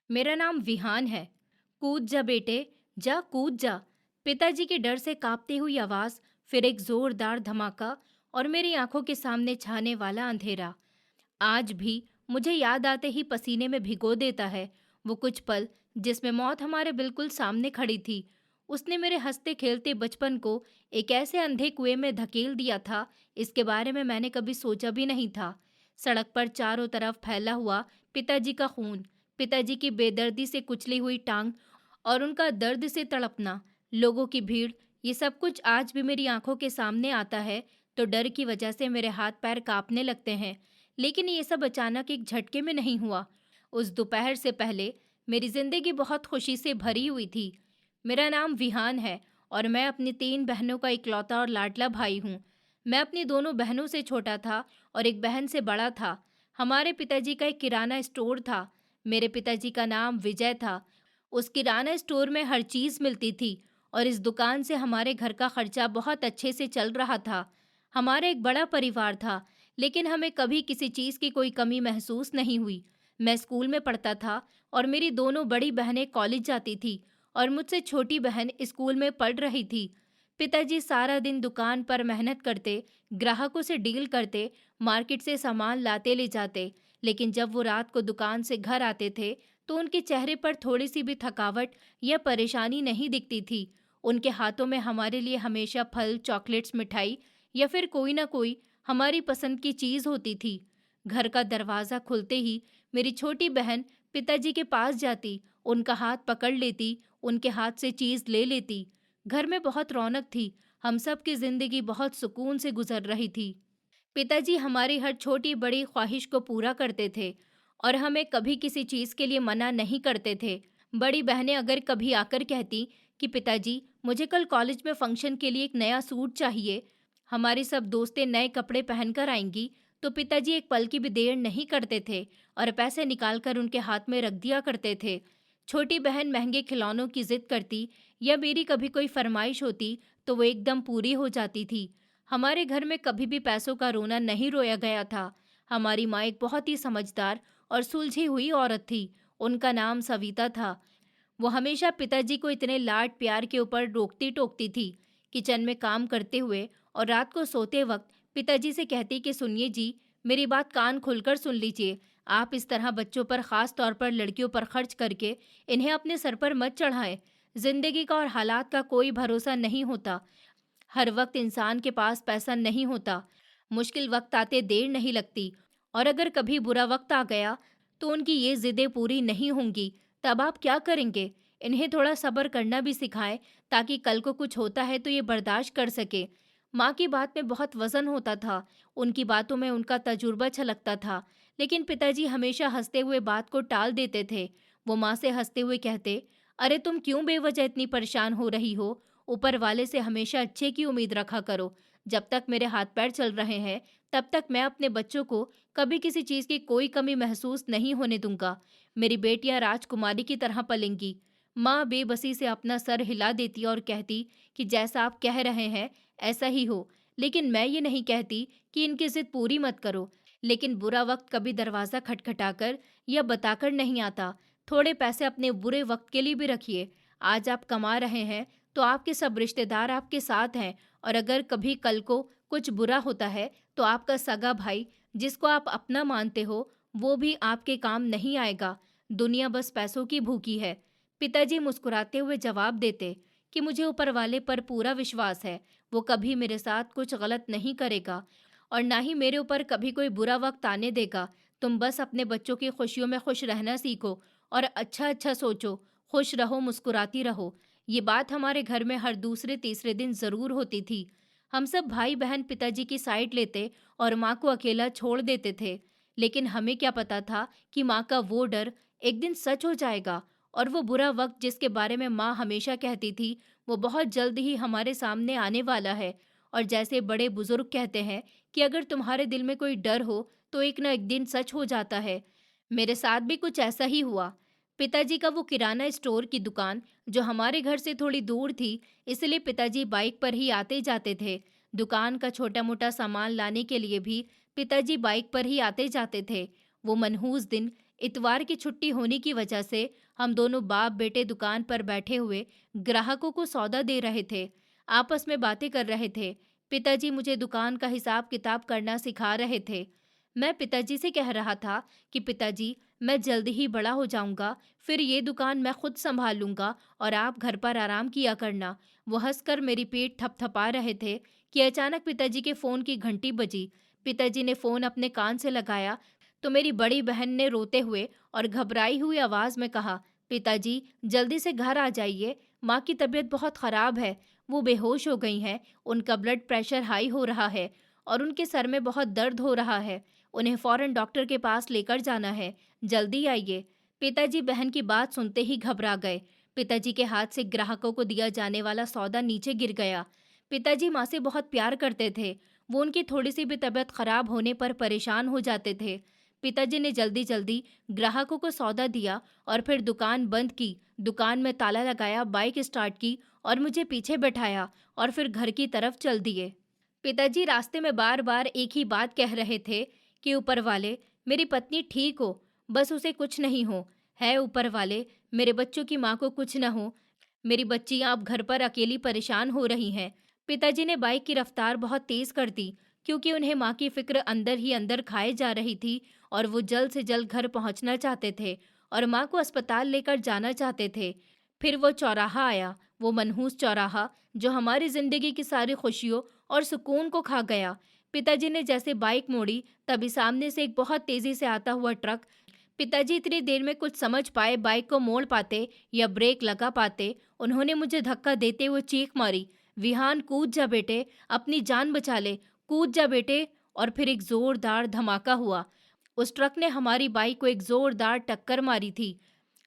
मेरा नाम विहान है। कूद जा बेटे, जा कूद जा। पिताजी के डर से कांपती हुई आवाज, फिर एक जोरदार धमाका और मेरी आंखों के सामने छाने वाला अंधेरा। आज भी मुझे याद आते ही पसीने में भिगो देता है। वो कुछ पल जिसमें मौत हमारे बिल्कुल सामने खड़ी थी। उसने मेरे हंसते खेलते बचपन को एक ऐसे अंधे कुएं में धकेल दिया था, इसके बारे में मैंने कभी सोचा भी नहीं था। सड़क पर चारों तरफ फैला हुआ पिताजी का खून, पिताजी की बेदर्दी से कुचली हुई टांग और उनका दर्द से तड़पना, लोगों की भीड़, ये सब कुछ आज भी मेरी आंखों के सामने आता है तो डर की वजह से मेरे हाथ पैर कांपने लगते हैं। लेकिन ये सब अचानक एक झटके में नहीं हुआ। उस दोपहर से पहले मेरी जिंदगी बहुत खुशी से भरी हुई थी। मेरा नाम विहान है और मैं अपनी 3 बहनों का इकलौता और लाडला भाई हूँ। मैं अपनी दोनों बहनों से छोटा था और एक बहन से बड़ा था। हमारे पिताजी का एक किराना स्टोर था। मेरे पिताजी का नाम विजय था। उस किराना स्टोर में हर चीज़ मिलती थी और इस दुकान से हमारे घर का खर्चा बहुत अच्छे से चल रहा था। हमारा एक बड़ा परिवार था, लेकिन हमें कभी किसी चीज़ की कोई कमी महसूस नहीं हुई। मैं स्कूल में पढ़ता था और मेरी दोनों बड़ी बहनें कॉलेज जाती थी और मुझसे छोटी बहन स्कूल में पढ़ रही थी। पिताजी सारा दिन दुकान पर मेहनत करते, ग्राहकों से डील करते, मार्केट से सामान लाते ले जाते। लेकिन जब वो रात को दुकान से घर आते थे, तो उनके चेहरे पर थोड़ी सी भी थकावट या परेशानी नहीं दिखती थी। उनके हाथों में हमारे लिए हमेशा फल, चॉकलेट्स, मिठाई या फिर कोई ना कोई हमारी पसंद की चीज होती थी। घर का दरवाजा खुलते ही मेरी छोटी बहन पिताजी के पास जाती, उनका हाथ पकड़ लेती, उनके हाथ से चीज ले लेती। घर में बहुत रौनक थी। हम सब की जिंदगी बहुत सुकून से गुजर रही थी। पिताजी हमारी हर छोटी बड़ी ख्वाहिश को पूरा करते थे और हमें कभी किसी चीज के लिए मना नहीं करते थे। बड़ी बहनें अगर कभी आकर कहती कि पिताजी, मुझे कल कॉलेज में फंक्शन के लिए एक नया सूट चाहिए, हमारी सब दोस्तें नए कपड़े पहनकर आएंगी, तो पिताजी एक पल की भी देर नहीं करते थे और पैसे निकालकर उनके हाथ में रख दिया करते थे। छोटी बहन महंगे खिलौनों की जिद करती या मेरी कभी कोई फरमाइश होती तो वो एकदम पूरी हो जाती थी। हमारे घर में कभी भी पैसों का रोना नहीं रोया गया था। हमारी माँ एक बहुत ही समझदार और सुलझी हुई औरत थी। उनका नाम सविता था। वो हमेशा पिताजी को इतने लाड प्यार के ऊपर रोकती टोकती थी। किचन में काम करते हुए और रात को सोते वक्त पिताजी से कहती कि सुनिए जी, मेरी बात कान खुलकर सुन लीजिए। आप इस तरह बच्चों पर, खास तौर पर लड़कियों पर खर्च करके इन्हें अपने सर पर मत चढ़ाएं। जिंदगी का और हालात का कोई भरोसा नहीं होता। हर वक्त इंसान के पास पैसा नहीं होता। मुश्किल वक्त आते देर नहीं लगती और अगर कभी बुरा वक्त आ गया तो उनकी ये जिदें पूरी नहीं होंगी। तब आप क्या करेंगे? इन्हें थोड़ा सब्र करना भी सिखाएं ताकि कल को कुछ होता है तो ये बर्दाश्त कर सके। माँ की बात में बहुत वजन होता था। उनकी बातों में उनका तजुर्बा छलकता था। लेकिन पिताजी हमेशा हंसते हुए बात को टाल देते थे। वो माँ से हंसते हुए कहते, अरे तुम क्यों बेवजह इतनी परेशान हो रही हो? ऊपर वाले से हमेशा अच्छे की उम्मीद रखा करो। जब तक मेरे हाथ पैर चल रहे हैं, तब तक मैं अपने बच्चों को कभी किसी चीज़ की कोई कमी महसूस नहीं होने दूंगा। मेरी बेटियां राजकुमारी की तरह पलेंगी। माँ बेबसी से अपना सर हिला देती और कहती कि जैसा आप कह रहे हैं ऐसा ही हो। लेकिन मैं ये नहीं कहती कि इनकी जिद पूरी मत करो। लेकिन बुरा वक्त कभी दरवाज़ा खटखटाकर या बताकर नहीं आता। थोड़े पैसे अपने बुरे वक्त के लिए भी रखिए। आज आप कमा रहे हैं तो आपके सब रिश्तेदार आपके साथ हैं, और अगर कभी कल को कुछ बुरा होता है तो आपका सगा भाई, जिसको आप अपना मानते हो, वो भी आपके काम नहीं आएगा। दुनिया बस पैसों की भूखी है। पिताजी मुस्कुराते हुए जवाब देते कि मुझे ऊपर वाले पर पूरा विश्वास है। वो कभी मेरे साथ कुछ गलत नहीं करेगा और ना ही मेरे ऊपर कभी कोई बुरा वक्त आने देगा। तुम बस अपने बच्चों की खुशियों में खुश रहना सीखो और अच्छा अच्छा सोचो। खुश रहो, मुस्कुराती रहो। ये बात हमारे घर में हर दूसरे तीसरे दिन जरूर होती थी। हम सब भाई बहन पिताजी की साइड लेते और माँ को अकेला छोड़ देते थे। लेकिन हमें क्या पता था कि माँ का वो डर एक दिन सच हो जाएगा और वो बुरा वक्त जिसके बारे में माँ हमेशा कहती थी, वो बहुत जल्द ही हमारे सामने आने वाला है। और जैसे बड़े बुजुर्ग कहते हैं कि अगर तुम्हारे दिल में कोई डर हो तो एक ना एक दिन सच हो जाता है। मेरे साथ भी कुछ ऐसा ही हुआ। पिताजी का वो किराना स्टोर की दुकान जो हमारे घर से थोड़ी दूर थी, इसलिए पिताजी बाइक पर ही आते जाते थे। दुकान का छोटा मोटा सामान लाने के लिए भी पिताजी बाइक पर ही आते जाते थे। वो मनहूस दिन इतवार की छुट्टी होने की वजह से हम दोनों बाप बेटे दुकान पर बैठे हुए ग्राहकों को सौदा दे रहे थे। आपस में बातें कर रहे थे। पिताजी मुझे दुकान का हिसाब किताब करना सिखा रहे थे। मैं पिताजी से कह रहा था कि पिताजी, मैं जल्द ही बड़ा हो जाऊंगा, फिर ये दुकान मैं खुद संभाल लूंगा और आप घर पर आराम किया करना। वो हंसकर मेरी पीठ थपथपा रहे थे कि अचानक पिताजी के फोन की घंटी बजी। पिताजी ने फोन अपने कान से लगाया तो मेरी बड़ी बहन ने रोते हुए और घबराई हुई आवाज में कहा, पिताजी जल्दी से घर आ जाइए, माँ की तबीयत बहुत खराब है, वो बेहोश हो गई हैं, उनका ब्लड प्रेशर हाई हो रहा है और उनके सर में बहुत दर्द हो रहा है, उन्हें फौरन डॉक्टर के पास लेकर जाना है, जल्दी आइए। पिताजी बहन की बात सुनते ही घबरा गए। पिताजी के हाथ से ग्राहकों को दिया जाने वाला सौदा नीचे गिर गया। पिताजी माँ से बहुत प्यार करते थे। वो उनकी थोड़ी सी भी तबीयत खराब होने पर परेशान हो जाते थे। पिताजी ने जल्दी जल्दी ग्राहकों को सौदा दिया और फिर दुकान बंद की, दुकान में ताला लगाया, बाइक स्टार्ट की और मुझे पीछे बैठाया और फिर घर की तरफ चल दिए। पिताजी रास्ते में बार बार एक ही बात कह रहे थे कि ऊपर वाले, मेरी पत्नी ठीक हो, बस उसे कुछ नहीं हो, है ऊपर वाले, मेरे बच्चों की माँ को कुछ न हो, मेरी बच्चियां अब घर पर अकेली परेशान हो रही हैं। पिताजी ने बाइक की रफ्तार बहुत तेज कर दी क्योंकि उन्हें माँ की फिक्र अंदर ही अंदर खाए जा रही थी और वो जल्द से जल्द घर पहुंचना चाहते थे और माँ को अस्पताल लेकर जाना चाहते थे। फिर वो चौराहा आया, वो मनहूस चौराहा जो हमारी जिंदगी की सारी खुशियों और सुकून को खा गया। पिताजी ने जैसे बाइक मोड़ी, तभी सामने से एक बहुत तेजी से आता हुआ ट्रक। पिताजी इतनी देर में कुछ समझ पाए, बाइक को मोड़ पाते या ब्रेक लगा पाते। उन्होंने मुझे धक्का देते हुए चीख मारी, विहान कूद जा बेटे, अपनी जान बचा ले, कूद जा बेटे। और फिर एक जोरदार धमाका हुआ। उस ट्रक ने हमारी बाइक को एक जोरदार टक्कर मारी थी।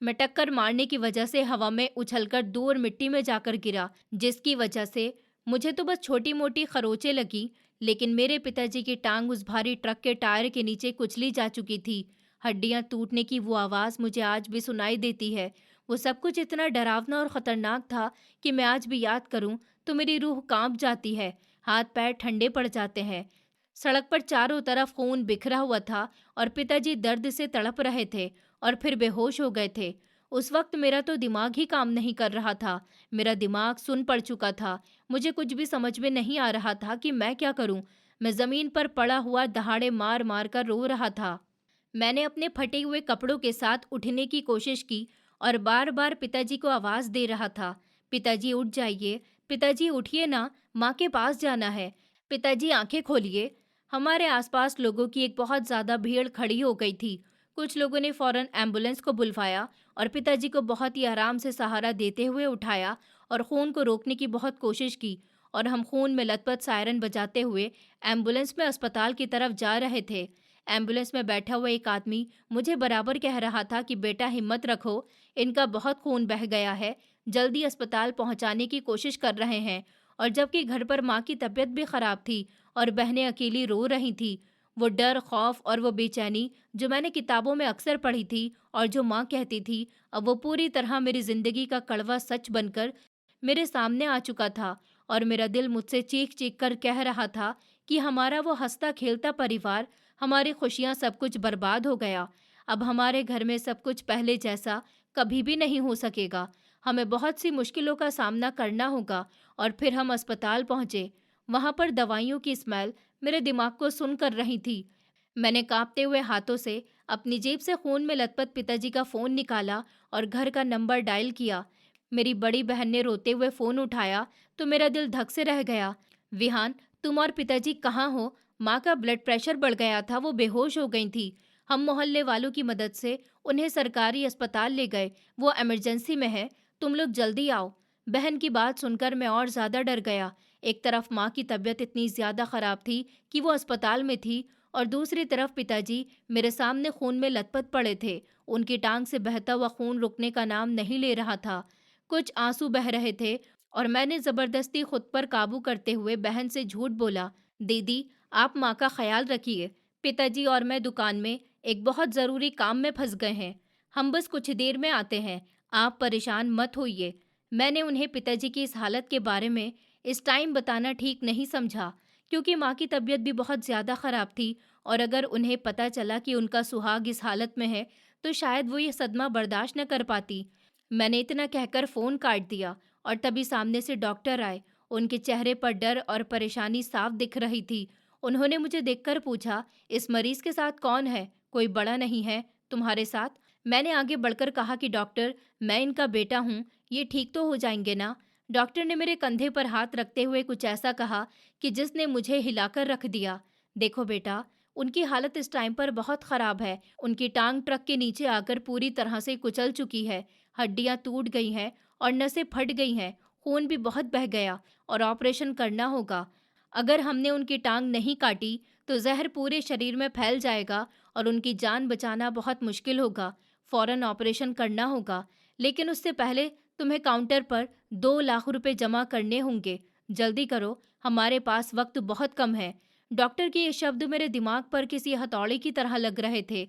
मैं टक्कर मारने की वजह से हवा में उछलकर दूर मिट्टी में जाकर गिरा, जिसकी वजह से मुझे तो बस छोटी मोटी खरोंचें लगी, लेकिन मेरे पिताजी की टांग उस भारी ट्रक के टायर के नीचे कुचली जा चुकी थी। हड्डियां टूटने की वो आवाज़ मुझे आज भी सुनाई देती है। वो सब कुछ इतना डरावना और खतरनाक था कि मैं आज भी याद करूं तो मेरी रूह कांप जाती है, हाथ पैर ठंडे पड़ जाते हैं। सड़क पर चारों तरफ खून बिखरा हुआ था और पिताजी दर्द से तड़प रहे थे और फिर बेहोश हो गए थे। उस वक्त मेरा तो दिमाग ही काम नहीं कर रहा था। मेरा दिमाग सुन पड़ चुका था। मुझे कुछ भी समझ में नहीं आ रहा था कि मैं क्या करूं। मैं जमीन पर पड़ा हुआ दहाड़े मार मार कर रो रहा था। मैंने अपने फटे हुए कपड़ों के साथ उठने की कोशिश की और बार बार पिताजी को आवाज दे रहा था, पिताजी उठ जाइए, पिताजी उठिए ना, माँ के पास जाना है, पिताजी आंखें खोलिए। हमारे आसपास लोगों की एक बहुत ज्यादा भीड़ खड़ी हो गई थी। कुछ लोगों ने फौरन एम्बुलेंस को बुलवाया और पिताजी को बहुत ही आराम से सहारा देते हुए उठाया और खून को रोकने की बहुत कोशिश की और हम खून में लथपथ सायरन बजाते हुए एम्बुलेंस में अस्पताल की तरफ जा रहे थे। एम्बुलेंस में बैठा हुआ एक आदमी मुझे बराबर कह रहा था कि बेटा हिम्मत रखो, इनका बहुत खून बह गया है, जल्दी अस्पताल पहुंचाने की कोशिश कर रहे हैं। और जबकि घर पर माँ की तबीयत भी खराब थी और बहनें अकेली रो रही थी, वो डर, खौफ और वो बेचैनी जो मैंने किताबों में अक्सर पढ़ी थी और जो माँ कहती थी, अब वो पूरी तरह मेरी जिंदगी का कड़वा सच बनकर मेरे सामने आ चुका था। और मेरा दिल मुझसे चीख चीख कर कह रहा था कि हमारा वो हंसता खेलता परिवार, हमारी खुशियाँ, सब कुछ बर्बाद हो गया। अब हमारे घर में सब कुछ पहले जैसा कभी भी नहीं हो सकेगा। हमें बहुत सी मुश्किलों का सामना करना होगा। और फिर हम अस्पताल पहुंचे। वहां पर दवाइयों की स्मेल मेरे दिमाग को सुन कर रही थी। मैंने कांपते हुए हाथों से अपनी जेब से खून में लथपथ पिताजी का फोन निकाला और घर का नंबर डायल किया। मेरी बड़ी बहन ने रोते हुए फोन उठाया तो मेरा दिल धक से रह गया। विहान, तुम और पिताजी कहाँ हो? माँ का ब्लड प्रेशर बढ़ गया था, वो बेहोश हो गई थी। हम मोहल्ले वालों की मदद से उन्हें सरकारी अस्पताल ले गए, वो इमरजेंसी में है, तुम लोग जल्दी आओ। बहन की बात सुनकर मैं और ज्यादा डर गया। एक तरफ माँ की तबीयत इतनी ज्यादा खराब थी कि वो अस्पताल में थी और दूसरी तरफ पिताजी मेरे सामने खून में लथपथ पड़े थे। उनकी टांग से बहता हुआ खून रुकने का नाम नहीं ले रहा था। कुछ आंसू बह रहे थे और मैंने जबरदस्ती खुद पर काबू करते हुए बहन से झूठ बोला, दीदी आप माँ का ख्याल रखिए, पिताजी और मैं दुकान में एक बहुत ज़रूरी काम में फंस गए हैं, हम बस कुछ देर में आते हैं, आप परेशान मत होइए। मैंने उन्हें पिताजी की इस हालत के बारे में इस टाइम बताना ठीक नहीं समझा, क्योंकि माँ की तबीयत भी बहुत ज़्यादा ख़राब थी और अगर उन्हें पता चला कि उनका सुहाग इस हालत में है तो शायद वो ये सदमा बर्दाश्त न कर पाती। मैंने इतना कहकर फ़ोन काट दिया और तभी सामने से डॉक्टर आए। उनके चेहरे पर डर और परेशानी साफ दिख रही थी। उन्होंने मुझे देखकर पूछा, इस मरीज के साथ कौन है? कोई बड़ा नहीं है तुम्हारे साथ? मैंने आगे बढ़कर कहा कि डॉक्टर, मैं इनका बेटा हूँ, ये ठीक तो हो जाएंगे ना? डॉक्टर ने मेरे कंधे पर हाथ रखते हुए कुछ ऐसा कहा कि जिसने मुझे हिलाकर रख दिया। देखो बेटा, उनकी हालत इस टाइम पर बहुत खराब है। उनकी टांग ट्रक के नीचे आकर पूरी तरह से कुचल चुकी है। हड्डियां टूट गई हैं और नसें फट गई हैं। खून भी बहुत बह गया और ऑपरेशन करना होगा। अगर हमने उनकी टांग नहीं काटी तो जहर पूरे शरीर में फैल जाएगा और उनकी जान बचाना बहुत मुश्किल होगा। फौरन ऑपरेशन करना होगा। लेकिन उससे पहले तुम्हें काउंटर पर 2 लाख रुपए जमा करने होंगे। जल्दी करो, हमारे पास वक्त बहुत कम है। डॉक्टर के ये शब्द मेरे दिमाग पर किसी हथौड़े की तरह लग रहे थे।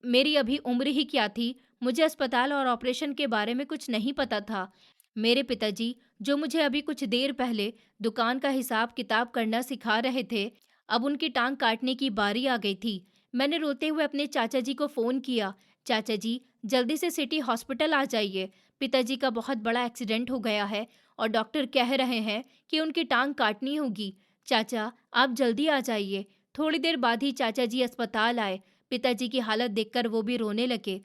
मेरी अभी उम्र ही क्या थी, मुझे अस्पताल और ऑपरेशन के बारे में कुछ नहीं पता था। मेरे पिताजी, जो मुझे अभी कुछ देर पहले दुकान का हिसाब किताब करना सिखा रहे थे, अब उनकी टांग काटने की बारी आ गई थी। मैंने रोते हुए अपने चाचा जी को फ़ोन किया, चाचा जी, जल्दी से सिटी हॉस्पिटल आ जाइए। पिताजी का बहुत बड़ा एक्सीडेंट हो गया है और डॉक्टर कह रहे हैं कि उनकी टांग काटनी होगी। चाचा, आप जल्दी आ जाइए। थोड़ी देर बाद ही चाचा जी अस्पताल आए। पिताजी की हालत देखकर वो भी रोने लगे।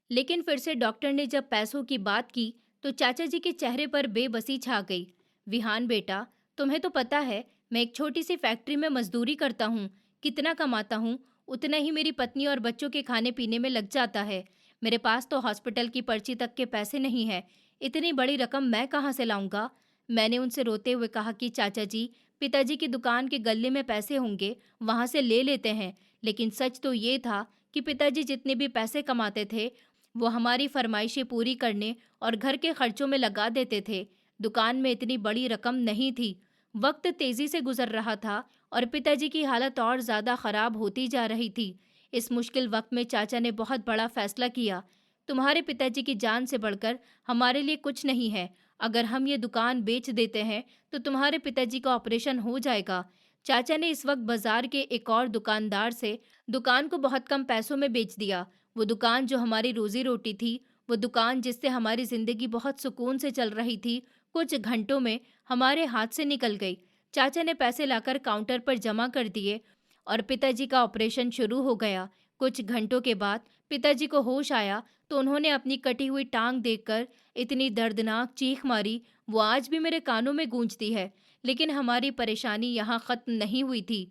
लेकिन फिर से डॉक्टर ने जब पैसों की बात की तो चाचा जी के चेहरे पर बेबसी छा गई। विहान बेटा, तुम्हें तो पता है मैं एक छोटी सी फैक्ट्री में मजदूरी करता हूँ। कितना कमाता हूँ उतना ही मेरी पत्नी और बच्चों के खाने पीने में लग जाता है। मेरे पास तो हॉस्पिटल की पर्ची तक के पैसे नहीं है। इतनी बड़ी रकम मैं कहाँ से लाऊंगा? मैंने उनसे रोते हुए कहा कि चाचा जी, पिताजी की दुकान के गल्ले में पैसे होंगे, वहां से ले लेते हैं। लेकिन सच तो ये था कि पिताजी जितने भी पैसे कमाते थे वो हमारी फरमाइशें पूरी करने और घर के खर्चों में लगा देते थे। दुकान में इतनी बड़ी रकम नहीं थी। वक्त तेजी से गुजर रहा था और पिताजी की हालत और ज्यादा खराब होती जा रही थी। इस मुश्किल वक्त में चाचा ने बहुत बड़ा फैसला किया। तुम्हारे पिताजी की जान से बढ़कर हमारे लिए कुछ नहीं है। अगर हम ये दुकान बेच देते हैं तो तुम्हारे पिताजी का ऑपरेशन हो जाएगा। चाचा ने इस वक्त बाजार के एक और दुकानदार से दुकान को बहुत कम पैसों में बेच दिया। वो दुकान जो हमारी रोजी रोटी थी, वो दुकान जिससे हमारी जिंदगी बहुत सुकून से चल रही थी, कुछ घंटों में हमारे हाथ से निकल गई। चाचा ने पैसे लाकर काउंटर पर जमा कर दिए और पिताजी का ऑपरेशन शुरू हो गया। कुछ घंटों के बाद पिताजी को होश आया तो उन्होंने अपनी कटी हुई टांग देखकर इतनी दर्दनाक चीख मारी, वो आज भी मेरे कानों में गूंजती है। लेकिन हमारी परेशानी यहाँ खत्म नहीं हुई थी।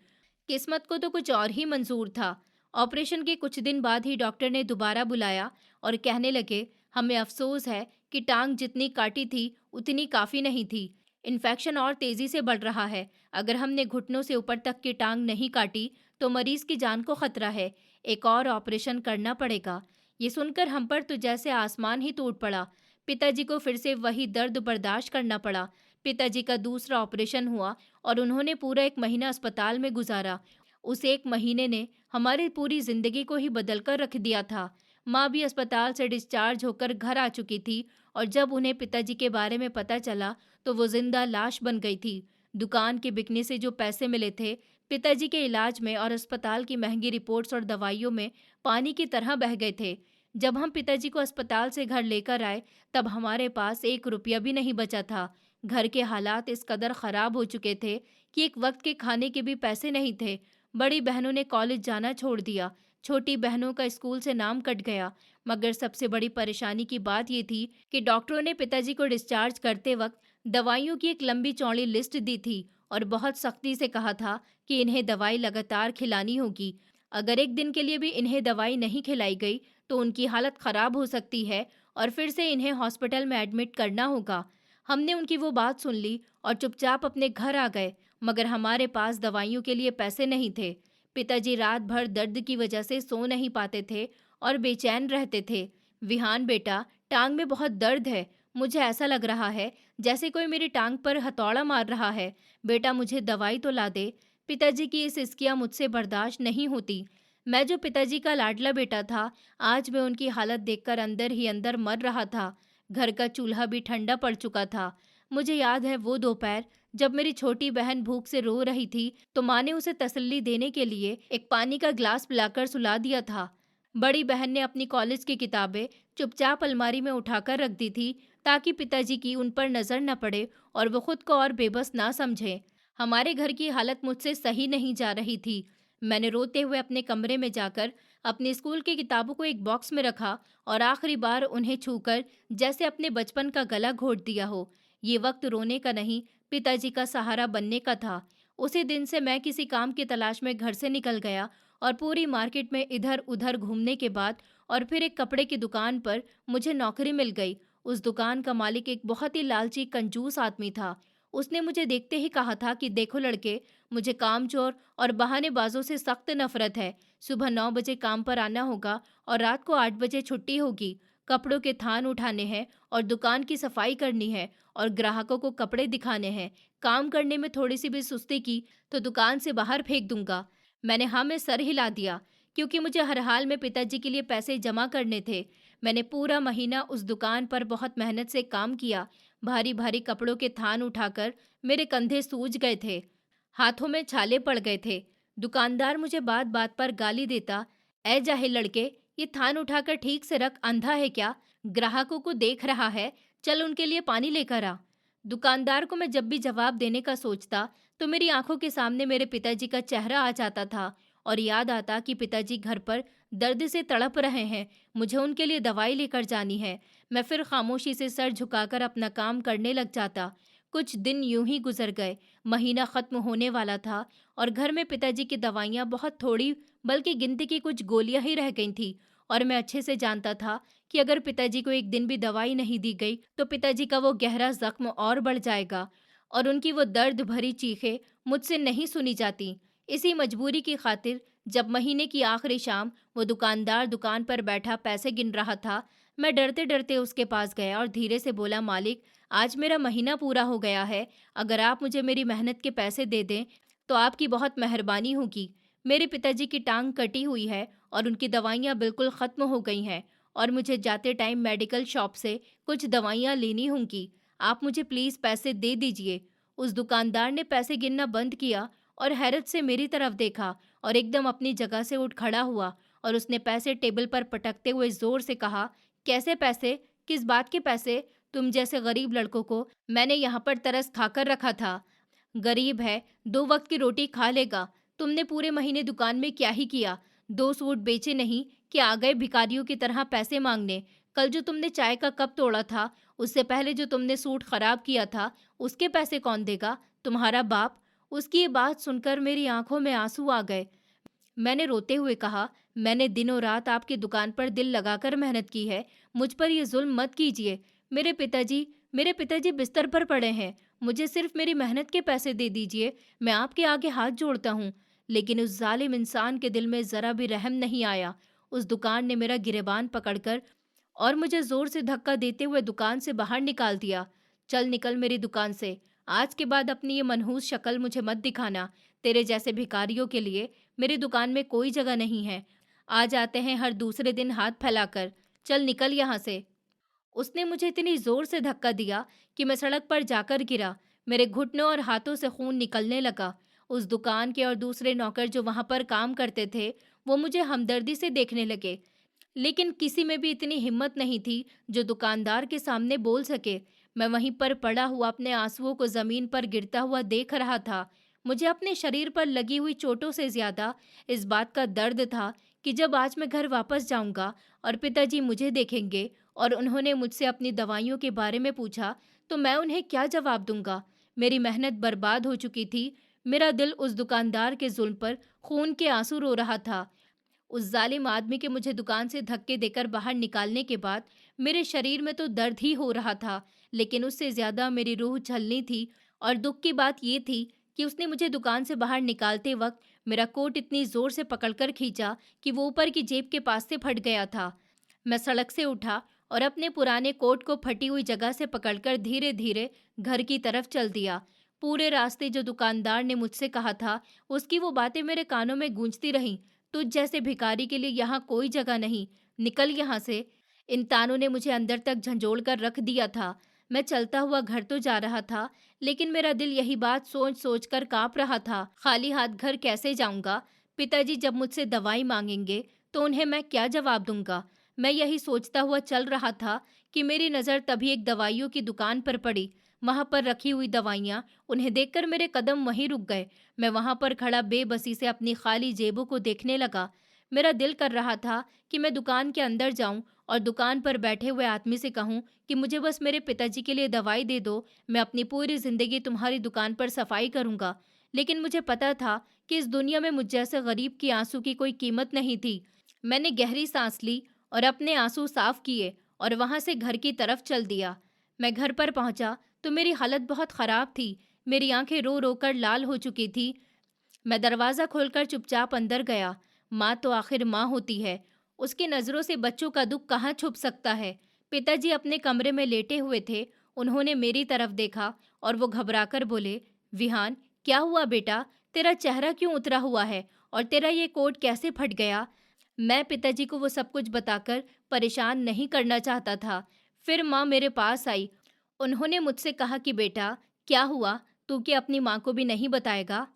किस्मत को तो कुछ और ही मंजूर था। ऑपरेशन के कुछ दिन बाद ही डॉक्टर ने दोबारा बुलाया और कहने लगे, हमें अफसोस है कि टांग जितनी काटी थी उतनी काफ़ी नहीं थी। इन्फेक्शन और तेज़ी से बढ़ रहा है। अगर हमने घुटनों से ऊपर तक की टांग नहीं काटी तो मरीज की जान को खतरा है। एक और ऑपरेशन करना पड़ेगा। ये सुनकर हम पर तो जैसे आसमान ही टूट पड़ा। पिताजी को फिर से वही दर्द बर्दाश्त करना पड़ा। पिताजी का दूसरा ऑपरेशन हुआ और उन्होंने पूरा 1 महीना अस्पताल में गुजारा। उस 1 महीने ने हमारी पूरी जिंदगी को ही बदल कर रख दिया था। माँ भी अस्पताल से डिस्चार्ज होकर घर आ चुकी थी और जब उन्हें पिताजी के बारे में पता चला तो वो जिंदा लाश बन गई थी। दुकान के बिकने से जो पैसे मिले थे पिताजी के इलाज में और अस्पताल की महंगी रिपोर्ट्स और दवाइयों में पानी की तरह बह गए थे। जब हम पिताजी को अस्पताल से घर लेकर आए तब हमारे पास 1 रुपया भी नहीं बचा था। घर के हालात इस कदर खराब हो चुके थे कि एक वक्त के खाने के भी पैसे नहीं थे। बड़ी बहनों ने कॉलेज जाना छोड़ दिया। छोटी बहनों का स्कूल से नाम कट गया। मगर सबसे बड़ी परेशानी की बात ये थी कि डॉक्टरों ने पिताजी को डिस्चार्ज करते वक्त दवाइयों की एक लंबी चौड़ी लिस्ट दी थी और बहुत सख्ती से कहा था कि इन्हें दवाई लगातार खिलानी होगी। अगर एक दिन के लिए भी इन्हें दवाई नहीं खिलाई गई तो उनकी हालत खराब हो सकती है और फिर से इन्हें हॉस्पिटल में एडमिट करना होगा। हमने उनकी वो बात सुन ली और चुपचाप अपने घर आ गए। मगर हमारे पास दवाइयों के लिए पैसे नहीं थे। पिताजी रात भर दर्द की वजह से सो नहीं पाते थे और बेचैन रहते थे। विहान बेटा, टांग में बहुत दर्द है। मुझे ऐसा लग रहा है जैसे कोई मेरी टांग पर हथौड़ा मार रहा है। बेटा, मुझे दवाई तो ला दे। पिताजी की इस हिचकियां मुझसे बर्दाश्त नहीं होती। मैं जो पिताजी का लाडला बेटा था, आज मैं उनकी हालत देखकर अंदर ही अंदर मर रहा था। घर का चूल्हा भी ठंडा पड़ चुका था। मुझे याद है वो दोपहर जब मेरी छोटी बहन भूख से रो रही थी तो माँ ने उसे तसल्ली देने के लिए एक पानी का ग्लास पिलाकर सुला दिया था। बड़ी बहन ने अपनी कॉलेज की किताबें चुपचाप अलमारी में उठाकर रख दी थी ताकि पिताजी की उन पर नजर न पड़े और वो खुद को और बेबस ना समझे। हमारे घर की हालत मुझसे सही नहीं जा रही थी। मैंने रोते हुए अपने कमरे में जाकर अपने स्कूल की किताबों को एक बॉक्स में रखा और आखिरी बार उन्हें छूकर जैसे अपने बचपन का गला घोट दिया हो। ये वक्त रोने का नहीं, पिताजी का सहारा बनने का था। उसी दिन से मैं किसी काम की तलाश में घर से निकल गया और पूरी मार्केट में इधर उधर घूमने के बाद और फिर एक कपड़े की दुकान पर मुझे नौकरी मिल गई। उस दुकान का मालिक एक बहुत ही लालची कंजूस आदमी था। उसने मुझे देखते ही कहा था कि देखो लड़के, मुझे कामचोर और बहानेबाजों से सख्त नफरत है। सुबह 9 बजे काम पर आना होगा और रात को 8 बजे छुट्टी होगी। कपड़ों के थान उठाने हैं और दुकान की सफाई करनी है और ग्राहकों को कपड़े दिखाने हैं। काम करने में थोड़ी सी भी सुस्ती की तो दुकान से बाहर फेंक दूंगा। मैंने हाँ में सर हिला दिया, क्योंकि मुझे हर हाल में पिताजी के लिए पैसे जमा करने थे। मैंने पूरा महीना उस दुकान पर बहुत मेहनत से काम किया। भारी भारी कपड़ों के थान उठाकर मेरे कंधे सूज गए थे, हाथों में छाले पड़ गए थे। दुकानदार मुझे बात बात पर गाली देता, ए जाहिल लड़के, ये थान उठाकर ठीक से रख, अंधा है क्या? ग्राहकों को देख रहा है, चल उनके लिए पानी लेकर आ। दुकानदार को मैं जब भी जवाब देने का सोचता तो मेरी आंखों के सामने मेरे पिताजी का चेहरा आ जाता था और याद आता कि पिताजी घर पर दर्द से तड़प रहे हैं, मुझे उनके लिए दवाई लेकर जानी है। मैं फिर खामोशी से सर झुकाकर अपना काम करने लग जाता। कुछ दिन यूं ही गुजर गए। महीना खत्म होने वाला था और घर में पिताजी की दवाइयाँ बहुत थोड़ी, बल्कि गिनती की कुछ गोलियां ही रह गई थी। और मैं अच्छे से जानता था कि अगर पिताजी को एक दिन भी दवाई नहीं दी गई तो पिताजी का वो गहरा जख्म और बढ़ जाएगा और उनकी वो दर्द भरी चीखें मुझसे नहीं सुनी जाती। इसी मजबूरी की खातिर जब महीने की आखिरी शाम वो दुकानदार दुकान पर बैठा पैसे गिन रहा था, मैं डरते डरते उसके पास गया और धीरे से बोला, मालिक, आज मेरा महीना पूरा हो गया है। अगर आप मुझे मेरी मेहनत के पैसे दे दें तो आपकी बहुत मेहरबानी होगी। मेरे पिताजी की टांग कटी हुई है और उनकी दवाइयाँ बिल्कुल ख़त्म हो गई हैं और मुझे जाते टाइम मेडिकल शॉप से कुछ दवाइयाँ लेनी होंगी। आप मुझे प्लीज़ पैसे दे दीजिए। उस दुकानदार ने पैसे गिनना बंद किया और हैरत से मेरी तरफ देखा और एकदम अपनी जगह से उठ खड़ा हुआ और उसने पैसे टेबल पर पटकते हुए जोर से कहा, कैसे पैसे? किस बात के पैसे? तुम जैसे गरीब लड़कों को मैंने यहाँ पर तरस खाकर रखा था। गरीब है, 2 वक्त की रोटी खा लेगा। तुमने पूरे महीने दुकान में क्या ही किया? 2 सूट बेचे नहीं कि आ गए भिखारियों की तरह पैसे मांगने। कल जो तुमने चाय का कप तोड़ा था, उससे पहले जो तुमने सूट खराब किया था, उसके पैसे कौन देगा? तुम्हारा बाप। उसकी ये बात सुनकर मेरी आंखों में आंसू आ गए। मैंने रोते हुए कहा, मैंने दिनों रात आपकी दुकान पर दिल लगाकर मेहनत की है, मुझ पर ये जुल्म मत कीजिए। मेरे पिताजी बिस्तर पर पड़े हैं। मुझे सिर्फ मेरी मेहनत के पैसे दे दीजिए, मैं आपके आगे हाथ जोड़ता हूँ। लेकिन उस जालिम इंसान के दिल में जरा भी रहम नहीं आया। उस दुकान ने मेरा गिरेबान पकड़कर और मुझे जोर से धक्का देते हुए दुकान से बाहर निकाल दिया। चल निकल मेरी दुकान से। आज के बाद अपनी ये मनहूस शक्ल मुझे मत दिखाना। तेरे जैसे भिखारियों के लिए मेरी दुकान में कोई जगह नहीं है। आ जाते हैं हर दूसरे दिन हाथ फैलाकर। चल निकल यहाँ से। उसने मुझे इतनी जोर से धक्का दिया कि मैं सड़क पर जाकर गिरा। मेरे घुटनों और हाथों से खून निकलने लगा। उस दुकान के और दूसरे नौकर जो वहां पर काम करते थे, वो मुझे हमदर्दी से देखने लगे, लेकिन किसी में भी इतनी हिम्मत नहीं थी जो दुकानदार के सामने बोल सके। मैं वहीं पर पड़ा हुआ अपने आंसुओं को जमीन पर गिरता हुआ देख रहा था। मुझे अपने शरीर पर लगी हुई चोटों से ज्यादा इस बात का दर्द था कि जब आज मैं घर वापस जाऊंगा और पिताजी मुझे देखेंगे और उन्होंने मुझसे अपनी दवाइयों के बारे में पूछा, तो मैं उन्हें क्या जवाब दूंगा। मेरी मेहनत बर्बाद हो चुकी थी। मेरा दिल उस दुकानदार के जुल्म पर खून के आंसू रो रहा था। उस जालिम आदमी के मुझे दुकान से धक्के देकर बाहर निकालने के बाद मेरे शरीर में तो दर्द ही हो रहा था, लेकिन उससे ज्यादा मेरी रूह छलनी थी। और दुख की बात ये थी कि उसने मुझे दुकान से बाहर निकालते वक्त मेरा कोट इतनी जोर से पकड़कर खींचा कि वो ऊपर की जेब के पास से फट गया था। मैं सड़क से उठा और अपने पुराने कोट को फटी हुई जगह से पकड़कर धीरे धीरे घर की तरफ चल दिया। पूरे रास्ते जो दुकानदार ने मुझसे कहा था, उसकी वो बातें मेरे कानों में गूंजती रहीं। तुझ जैसे भिखारी के लिए यहाँ कोई जगह नहीं, निकल यहाँ से। इन तानों ने मुझे अंदर तक झंझोड़ कर रख दिया था। मैं चलता हुआ घर तो जा रहा था, लेकिन मेरा दिल यही बात सोच सोच कर कांप रहा था, खाली हाथ घर कैसे जाऊंगा? पिताजी जब मुझसे दवाई मांगेंगे तो उन्हें मैं क्या जवाब दूंगा? मैं यही सोचता हुआ चल रहा था कि मेरी नज़र तभी एक दवाइयों की दुकान पर पड़ी। वहां पर रखी हुई दवाइयां, उन्हें देखकर मेरे कदम वहीं रुक गए। मैं वहां पर खड़ा बेबसी से अपनी खाली जेबों को देखने लगा। मेरा दिल कर रहा था कि मैं दुकान के अंदर जाऊं और दुकान पर बैठे हुए आदमी से कहूं कि मुझे बस मेरे पिताजी के लिए दवाई दे दो, मैं अपनी पूरी जिंदगी तुम्हारी दुकान पर सफाई करूंगा। लेकिन मुझे पता था कि इस दुनिया में मुझ जैसे गरीब की आंसू की कोई कीमत नहीं थी। मैंने गहरी सांस ली और अपने आंसू साफ किए और वहां से घर की तरफ चल दिया। मैं घर पर पहुंचा तो मेरी हालत बहुत खराब थी। मेरी आंखें रो रो कर लाल हो चुकी थी। मैं दरवाज़ा खोलकर चुपचाप अंदर गया। माँ तो आखिर माँ होती है। उसकी नज़रों से बच्चों का दुख कहाँ छुप सकता है। पिताजी अपने कमरे में लेटे हुए थे। उन्होंने मेरी तरफ देखा और वो घबराकर बोले, विहान, क्या हुआ बेटा? तेरा चेहरा क्यों उतरा हुआ है और तेरा ये कोट कैसे फट गया? मैं पिताजी को वो सब कुछ बताकर परेशान नहीं करना चाहता था। फिर माँ मेरे पास आई। उन्होंने मुझसे कहा कि बेटा, क्या हुआ? तू क्या अपनी माँ को भी नहीं बताएगा?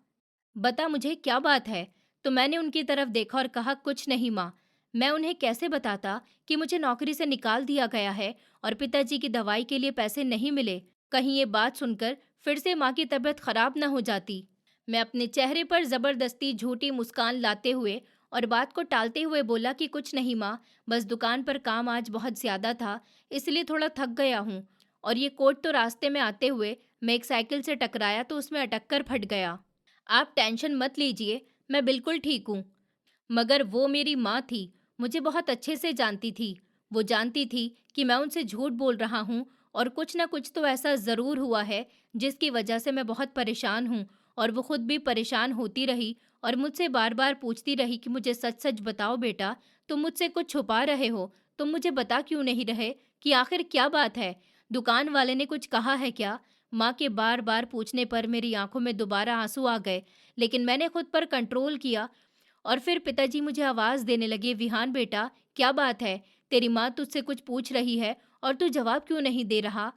बता मुझे, क्या बात है? तो मैंने उनकी तरफ देखा और कहा, कुछ नहीं माँ। मैं उन्हें कैसे बताता कि मुझे नौकरी से निकाल दिया गया है और पिताजी की दवाई के लिए पैसे नहीं मिले। कहीं ये बात सुनकर फिर से माँ की तबीयत खराब न हो जाती। मैं अपने चेहरे पर जबरदस्ती झूठी मुस्कान लाते हुए और बात को टालते हुए बोला कि कुछ नहीं माँ, बस दुकान पर काम आज बहुत ज्यादा था, इसलिए थोड़ा थक गया हूँ। और ये कोट तो रास्ते में आते हुए मैं एक साइकिल से टकराया तो उसमें अटक कर फट गया। आप टेंशन मत लीजिए, मैं बिल्कुल ठीक हूँ। मगर वो मेरी माँ थी, मुझे बहुत अच्छे से जानती थी। वो जानती थी कि मैं उनसे झूठ बोल रहा हूँ और कुछ ना कुछ तो ऐसा ज़रूर हुआ है जिसकी वजह से मैं बहुत परेशान हूँ। और वो खुद भी परेशान होती रही और मुझसे बार बार पूछती रही कि मुझे सच सच बताओ बेटा, तुम मुझसे कुछ छुपा रहे हो, तुम मुझे बता क्यों नहीं रहे कि आखिर क्या बात है? दुकान वाले ने कुछ कहा है क्या? माँ के बार बार पूछने पर मेरी आंखों में दोबारा आंसू आ गए, लेकिन मैंने खुद पर कंट्रोल किया। और फिर पिताजी मुझे आवाज़ देने लगे, विहान बेटा, क्या बात है? तेरी माँ तुझसे कुछ पूछ रही है और तू जवाब क्यों नहीं दे रहा?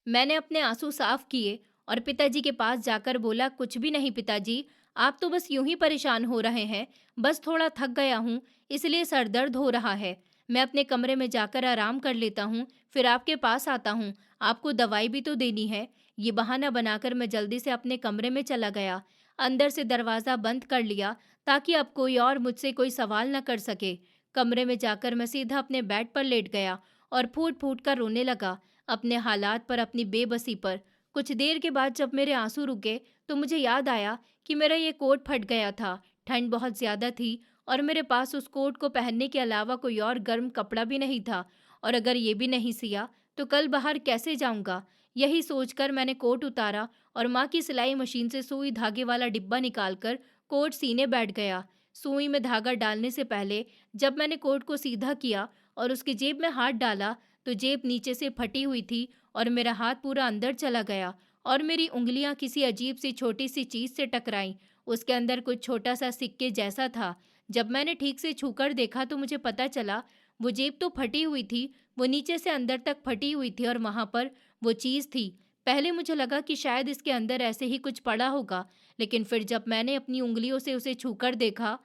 मैंने अपने आंसू साफ किए और पिताजी के पास जाकर बोला, कुछ भी नहीं पिताजी, आप तो बस यूं ही परेशान हो रहे हैं। बस थोड़ा थक गया हूँ, इसलिए सर दर्द हो रहा है। मैं अपने कमरे में जाकर आराम कर लेता हूँ, फिर आपके पास आता हूँ। आपको दवाई भी तो देनी है। ये बहाना बनाकर मैं जल्दी से अपने कमरे में चला गया। अंदर से दरवाज़ा बंद कर लिया ताकि अब कोई और मुझसे कोई सवाल न कर सके। कमरे में जाकर मैं सीधा अपने बेड पर लेट गया और फूट फूट कर रोने लगा, अपने हालात पर, अपनी बेबसी पर। कुछ देर के बाद जब मेरे आंसू रुके तो मुझे याद आया कि मेरा ये कोट फट गया था। ठंड बहुत ज़्यादा थी और मेरे पास उस कोट को पहनने के अलावा कोई और गर्म कपड़ा भी नहीं था। और अगर ये भी नहीं सिया तो कल बाहर कैसे जाऊंगा? यही सोचकर मैंने कोट उतारा और माँ की सिलाई मशीन से सुई धागे वाला डिब्बा निकालकर कोट सीने बैठ गया। सुई में धागा डालने से पहले जब मैंने कोट को सीधा किया और उसकी जेब में हाथ डाला तो जेब नीचे से फटी हुई थी और मेरा हाथ पूरा अंदर चला गया और मेरी उंगलियां किसी अजीब सी छोटी सी चीज से टकराईं। उसके अंदर कुछ छोटा सा सिक्के जैसा था। जब मैंने ठीक से छूकर देखा तो मुझे पता चला वो जेब तो फटी हुई थी, वो नीचे से अंदर तक फटी हुई थी और वहां पर वो चीज थी। पहले मुझे लगा कि शायद इसके अंदर ऐसे ही कुछ पड़ा होगा, लेकिन फिर जब मैंने अपनी उंगलियों से उसे छूकर देखा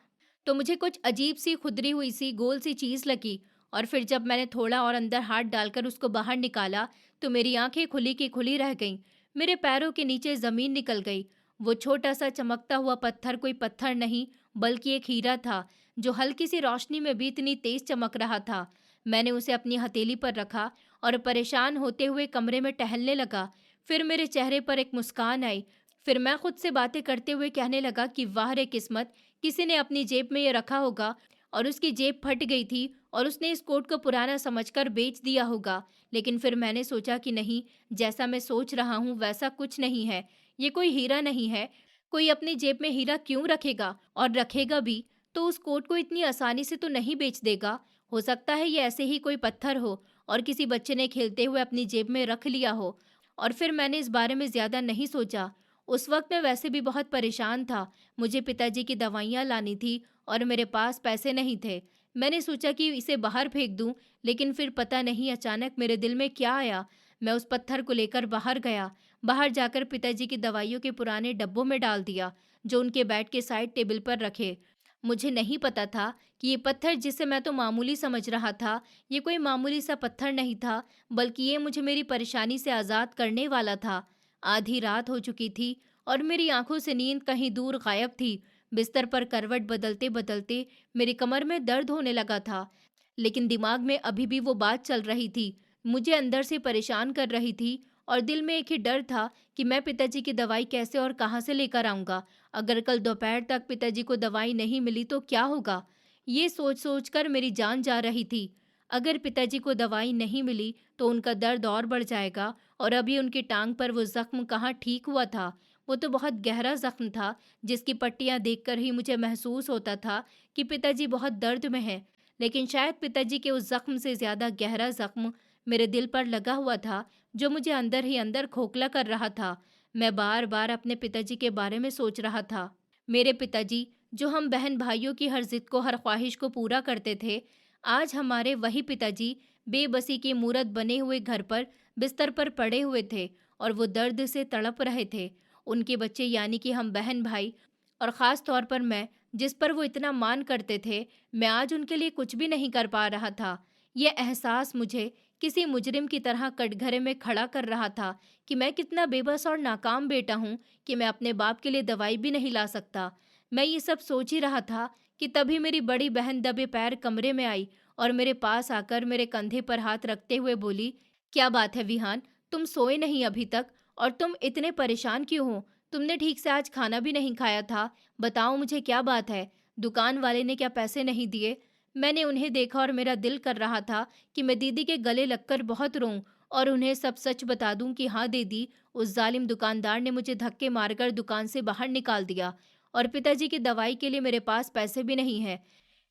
तो मुझे कुछ अजीब सी खुदरी हुई सी गोल सी चीज लगी। और फिर जब मैंने थोड़ा और अंदर हाथ डालकर उसको बाहर निकाला तो मेरी आंखें खुली की खुली रह गईं। मेरे पैरों के नीचे जमीन निकल गई। वो छोटा सा चमकता हुआ पत्थर कोई पत्थर नहीं, बल्कि एक हीरा था जो हल्की सी रोशनी में भी इतनी तेज चमक रहा था। मैंने उसे अपनी हथेली पर रखा और परेशान होते हुए कमरे में टहलने लगा। फिर मेरे चेहरे पर एक मुस्कान आई। फिर मैं खुद से बातें करते हुए कहने लगा कि वाह रे किस्मत, किसी ने अपनी जेब में ये रखा होगा और उसकी जेब फट गई थी और उसने इस कोट को पुराना समझकर बेच दिया होगा। लेकिन फिर मैंने सोचा कि नहीं, जैसा मैं सोच रहा हूँ वैसा कुछ नहीं है। ये कोई हीरा नहीं है। कोई अपनी जेब में हीरा क्यों रखेगा? और रखेगा भी तो उस कोट को इतनी आसानी से तो नहीं बेच देगा। हो सकता है ये ऐसे ही कोई पत्थर हो और किसी बच्चे ने खेलते हुए अपनी जेब में रख लिया हो। और फिर मैंने इस बारे में ज्यादा नहीं सोचा। उस वक्त मैं वैसे भी बहुत परेशान था। मुझे पिताजी की दवाइयाँ लानी थी और मेरे पास पैसे नहीं थे। मैंने सोचा कि इसे बाहर फेंक दूं, लेकिन फिर पता नहीं अचानक मेरे दिल में क्या आया। मैं उस पत्थर को लेकर बाहर गया। बाहर जाकर पिताजी की दवाइयों के पुराने डब्बों में डाल दिया जो उनके बेड के साइड टेबल पर रखे। मुझे नहीं पता था कि ये पत्थर, जिसे मैं तो मामूली समझ रहा था, ये कोई मामूली सा पत्थर नहीं था, बल्कि ये मुझे मेरी परेशानी से आज़ाद करने वाला था। आधी रात हो चुकी थी और मेरी आंखों से नींद कहीं दूर गायब थी। बिस्तर पर करवट बदलते बदलते मेरी कमर में दर्द होने लगा था, लेकिन दिमाग में अभी भी वो बात चल रही थी, मुझे अंदर से परेशान कर रही थी। और दिल में एक ही डर था कि मैं पिताजी की दवाई कैसे और कहाँ से लेकर आऊँगा। अगर कल दोपहर तक पिताजी को दवाई नहीं मिली तो क्या होगा? ये सोच-सोच कर मेरी जान जा रही थी। अगर पिताजी को दवाई नहीं मिली तो उनका दर्द और बढ़ जाएगा, और अभी उनकी टाँग पर वो ज़ख्म कहाँ ठीक हुआ था। वो तो बहुत गहरा ज़ख्म था, जिसकी पट्टियाँ देखकर ही मुझे महसूस होता था कि पिताजी बहुत दर्द में हैं। लेकिन शायद पिताजी के उस ज़ख्म से ज़्यादा गहरा ज़ख्म मेरे दिल पर लगा हुआ था, जो मुझे अंदर ही अंदर खोखला कर रहा था। मैं बार-बार अपने पिताजी के बारे में सोच रहा था। मेरे पिताजी, जो हम बहन-भाइयों की हर ज़िद को, हर ख्वाहिश को पूरा करते थे, आज हमारे वही पिताजी बेबसी की मूरत बने हुए घर पर बिस्तर पर पड़े हुए थे और वो दर्द से तड़प रहे थे। उनके बच्चे, यानी कि हम बहन-भाई, और ख़ास तौर पर मैं, जिस पर वो इतना मान करते थे, मैं आज उनके लिए कुछ भी नहीं कर पा रहा था। ये एहसास मुझे किसी मुजरिम की तरह कटघरे में खड़ा कर रहा था कि मैं कितना बेबस और नाकाम बेटा हूँ कि मैं अपने बाप के लिए दवाई भी नहीं ला सकता। मैं ये सब सोच ही रहा था कि तभी मेरी बड़ी बहन दबे पैर कमरे में आई और मेरे पास आकर मेरे कंधे पर हाथ रखते हुए बोली, क्या बात है विहान, तुम सोए नहीं अभी तक? और तुम इतने परेशान क्यों हो? तुमने ठीक से आज खाना भी नहीं खाया था। बताओ मुझे, क्या बात है? दुकान वाले ने क्या पैसे नहीं दिए? मैंने उन्हें देखा और मेरा दिल कर रहा था कि मैं दीदी के गले लगकर बहुत रोऊं और उन्हें सब सच बता दूं कि हाँ दीदी, उस जालिम दुकानदार ने मुझे धक्के मारकर दुकान से बाहर निकाल दिया और पिताजी की दवाई के लिए मेरे पास पैसे भी नहीं है।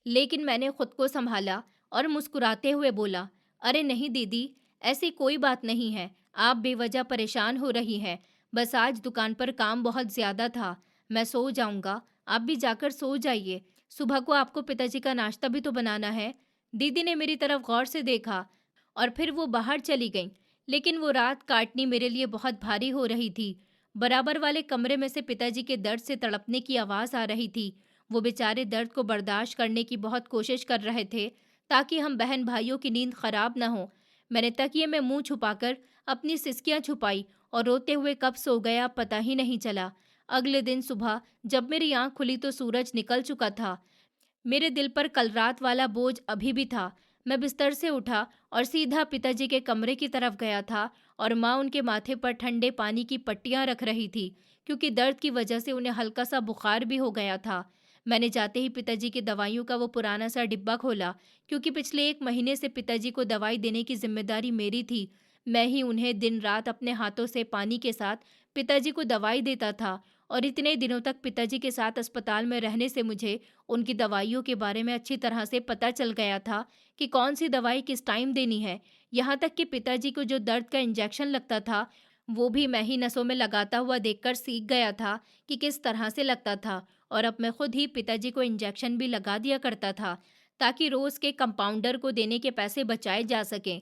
लेकिन मैंने खुद को संभाला और मुस्कुराते हुए बोला, अरे नहीं दीदी, ऐसी कोई बात नहीं है। आप बेवजह परेशान हो रही हैं। बस आज दुकान पर काम बहुत ज़्यादा था। मैं सो जाऊंगा, आप भी जाकर सो जाइए। सुबह को आपको पिताजी का नाश्ता भी तो बनाना है। दीदी ने मेरी तरफ गौर से देखा और फिर वो बाहर चली गईं। लेकिन वो रात काटनी मेरे लिए बहुत भारी हो रही थी। बराबर वाले कमरे में से पिताजी के दर्द से तड़पने की आवाज़ आ रही थी। वो बेचारे दर्द को बर्दाश्त करने की बहुत कोशिश कर रहे थे ताकि हम बहन भाइयों की नींद खराब न हो। मैंने तकिए में मुंह छुपाकर अपनी सिसकियां छुपाई और रोते हुए कब सो गया पता ही नहीं चला। अगले दिन सुबह जब मेरी आंख खुली तो सूरज निकल चुका था। मेरे दिल पर कल रात वाला बोझ अभी भी था। मैं बिस्तर से उठा और सीधा पिताजी के कमरे की तरफ गया था और माँ उनके माथे पर ठंडे पानी की पट्टियां रख रही थी, क्योंकि दर्द की वजह से उन्हें हल्का सा बुखार भी हो गया था। मैंने जाते ही पिताजी की दवाइयों का वो पुराना सा डिब्बा खोला, क्योंकि पिछले 1 महीने से पिताजी को दवाई देने की जिम्मेदारी मेरी थी। मैं ही उन्हें दिन रात अपने हाथों से पानी के साथ पिताजी को दवाई देता था, और इतने दिनों तक पिताजी के साथ अस्पताल में रहने से मुझे उनकी दवाइयों के बारे में अच्छी तरह से पता चल गया था कि कौन सी दवाई किस टाइम देनी है। यहाँ तक कि पिताजी को जो दर्द का इंजेक्शन लगता था, वो भी मैं ही नसों में लगाता हुआ देखकर सीख गया था कि किस तरह से लगता था, और अब मैं खुद ही पिताजी को इंजेक्शन भी लगा दिया करता था ताकि रोज के कंपाउंडर को देने के पैसे बचाए जा सकें।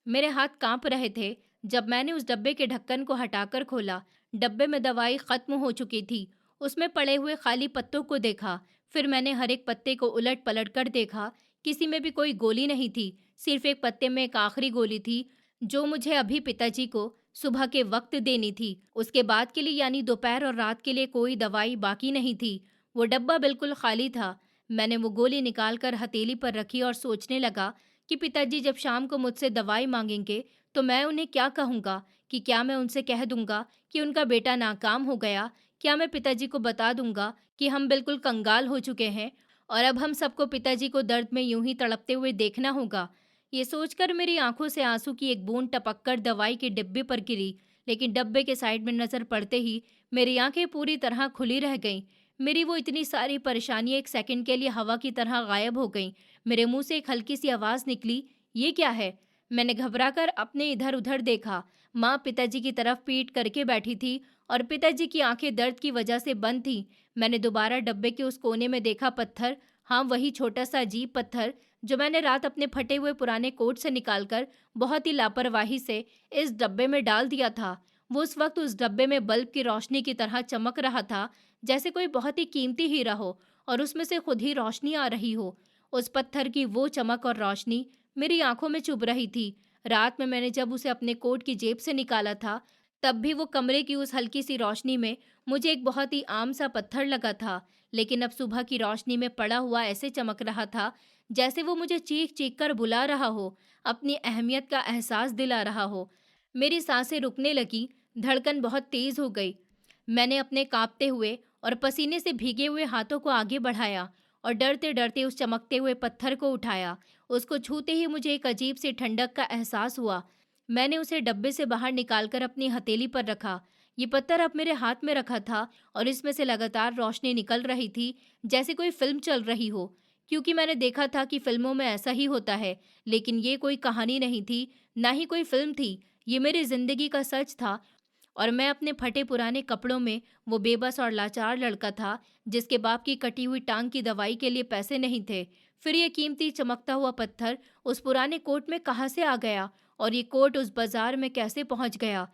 मेरे हाथ कांप रहे थे जब मैंने उस डब्बे के ढक्कन को हटाकर खोला। डब्बे में दवाई खत्म हो चुकी थी। उसमें पड़े हुए खाली पत्तों को देखा। फिर मैंने हर एक पत्ते को उलट पलट कर देखा। किसी में भी कोई गोली नहीं थी। सिर्फ एक पत्ते में एक आखिरी गोली थी, जो मुझे अभी पिताजी को सुबह के वक्त देनी थी। उसके बाद के लिए, यानी दोपहर और रात के लिए, कोई दवाई बाकी नहीं थी। वो डब्बा बिल्कुल खाली था। मैंने वो गोली निकालकर हथेली पर रखी और सोचने लगा कि पिताजी जब शाम को मुझसे दवाई मांगेंगे तो मैं उन्हें क्या कहूँगा? कि क्या मैं उनसे कह दूँगा कि उनका बेटा नाकाम हो गया? क्या मैं पिताजी को बता दूँगा कि हम बिल्कुल कंगाल हो चुके हैं और अब हम सबको पिताजी को दर्द में यूं ही तड़पते हुए देखना होगा? ये सोचकर मेरी आंखों से आंसू की एक बूंद टपककर दवाई के डिब्बे पर गिरी, लेकिन डब्बे के साइड में नजर पड़ते ही मेरी आंखें पूरी तरह खुली रह गईं। मेरी वो इतनी सारी परेशानियां एक सेकंड के लिए हवा की तरह गायब हो गईं। मेरे मुंह से एक हल्की सी आवाज निकली, ये क्या है? मैंने घबराकर अपने इधर उधर देखा। माँ पिताजी की तरफ पीठ करके बैठी थी और पिताजी की आंखें दर्द की वजह से बंद थीं। मैंने दोबारा डब्बे के उस कोने में देखा पत्थर। हाँ, वही छोटा सा अजीब पत्थर जो मैंने रात अपने फटे हुए पुराने कोट से निकालकर बहुत ही लापरवाही से इस डब्बे में डाल दिया था। वो उस वक्त उस डब्बे में बल्ब की रोशनी की तरह चमक रहा था, जैसे कोई बहुत ही कीमती हीरा हो, और उसमें से खुद ही रोशनी आ रही हो। उस पत्थर की वो चमक और रोशनी मेरी आंखों में चुभ रही थी। रात में मैंने जब उसे अपने कोट की जेब से निकाला था, तब भी वो कमरे की उस हल्की सी रोशनी में मुझे एक बहुत ही आम सा पत्थर लगा था। लेकिन अब सुबह की रोशनी में पड़ा हुआ ऐसे चमक रहा था जैसे वो मुझे चीख चीख कर बुला रहा हो, अपनी अहमियत का एहसास दिला रहा हो। मेरी सांसें रुकने लगी, धड़कन बहुत तेज हो गई। मैंने अपने कांपते हुए और पसीने से भीगे हुए हाथों को आगे बढ़ाया और डरते डरते उस चमकते हुए पत्थर को उठाया। उसको छूते ही मुझे एक अजीब सी ठंडक का एहसास हुआ। मैंने उसे डब्बे से बाहर निकालकर अपनी हथेली पर रखा। ये पत्थर अब मेरे हाथ में रखा था और इसमें से लगातार रोशनी निकल रही थी, जैसे कोई फिल्म चल रही हो। क्योंकि मैंने देखा था कि फिल्मों में ऐसा ही होता है, लेकिन ये कोई कहानी नहीं थी, ना ही कोई फिल्म थी। ये मेरी जिंदगी का सच था। और मैं अपने फटे पुराने कपड़ों में वो बेबस और लाचार लड़का था जिसके बाप की कटी हुई टांग की दवाई के लिए पैसे नहीं थे। फिर ये कीमती चमकता हुआ पत्थर उस पुराने कोट में कहाँ से आ गया, और ये कोट उस बाजार में कैसे पहुंच गया?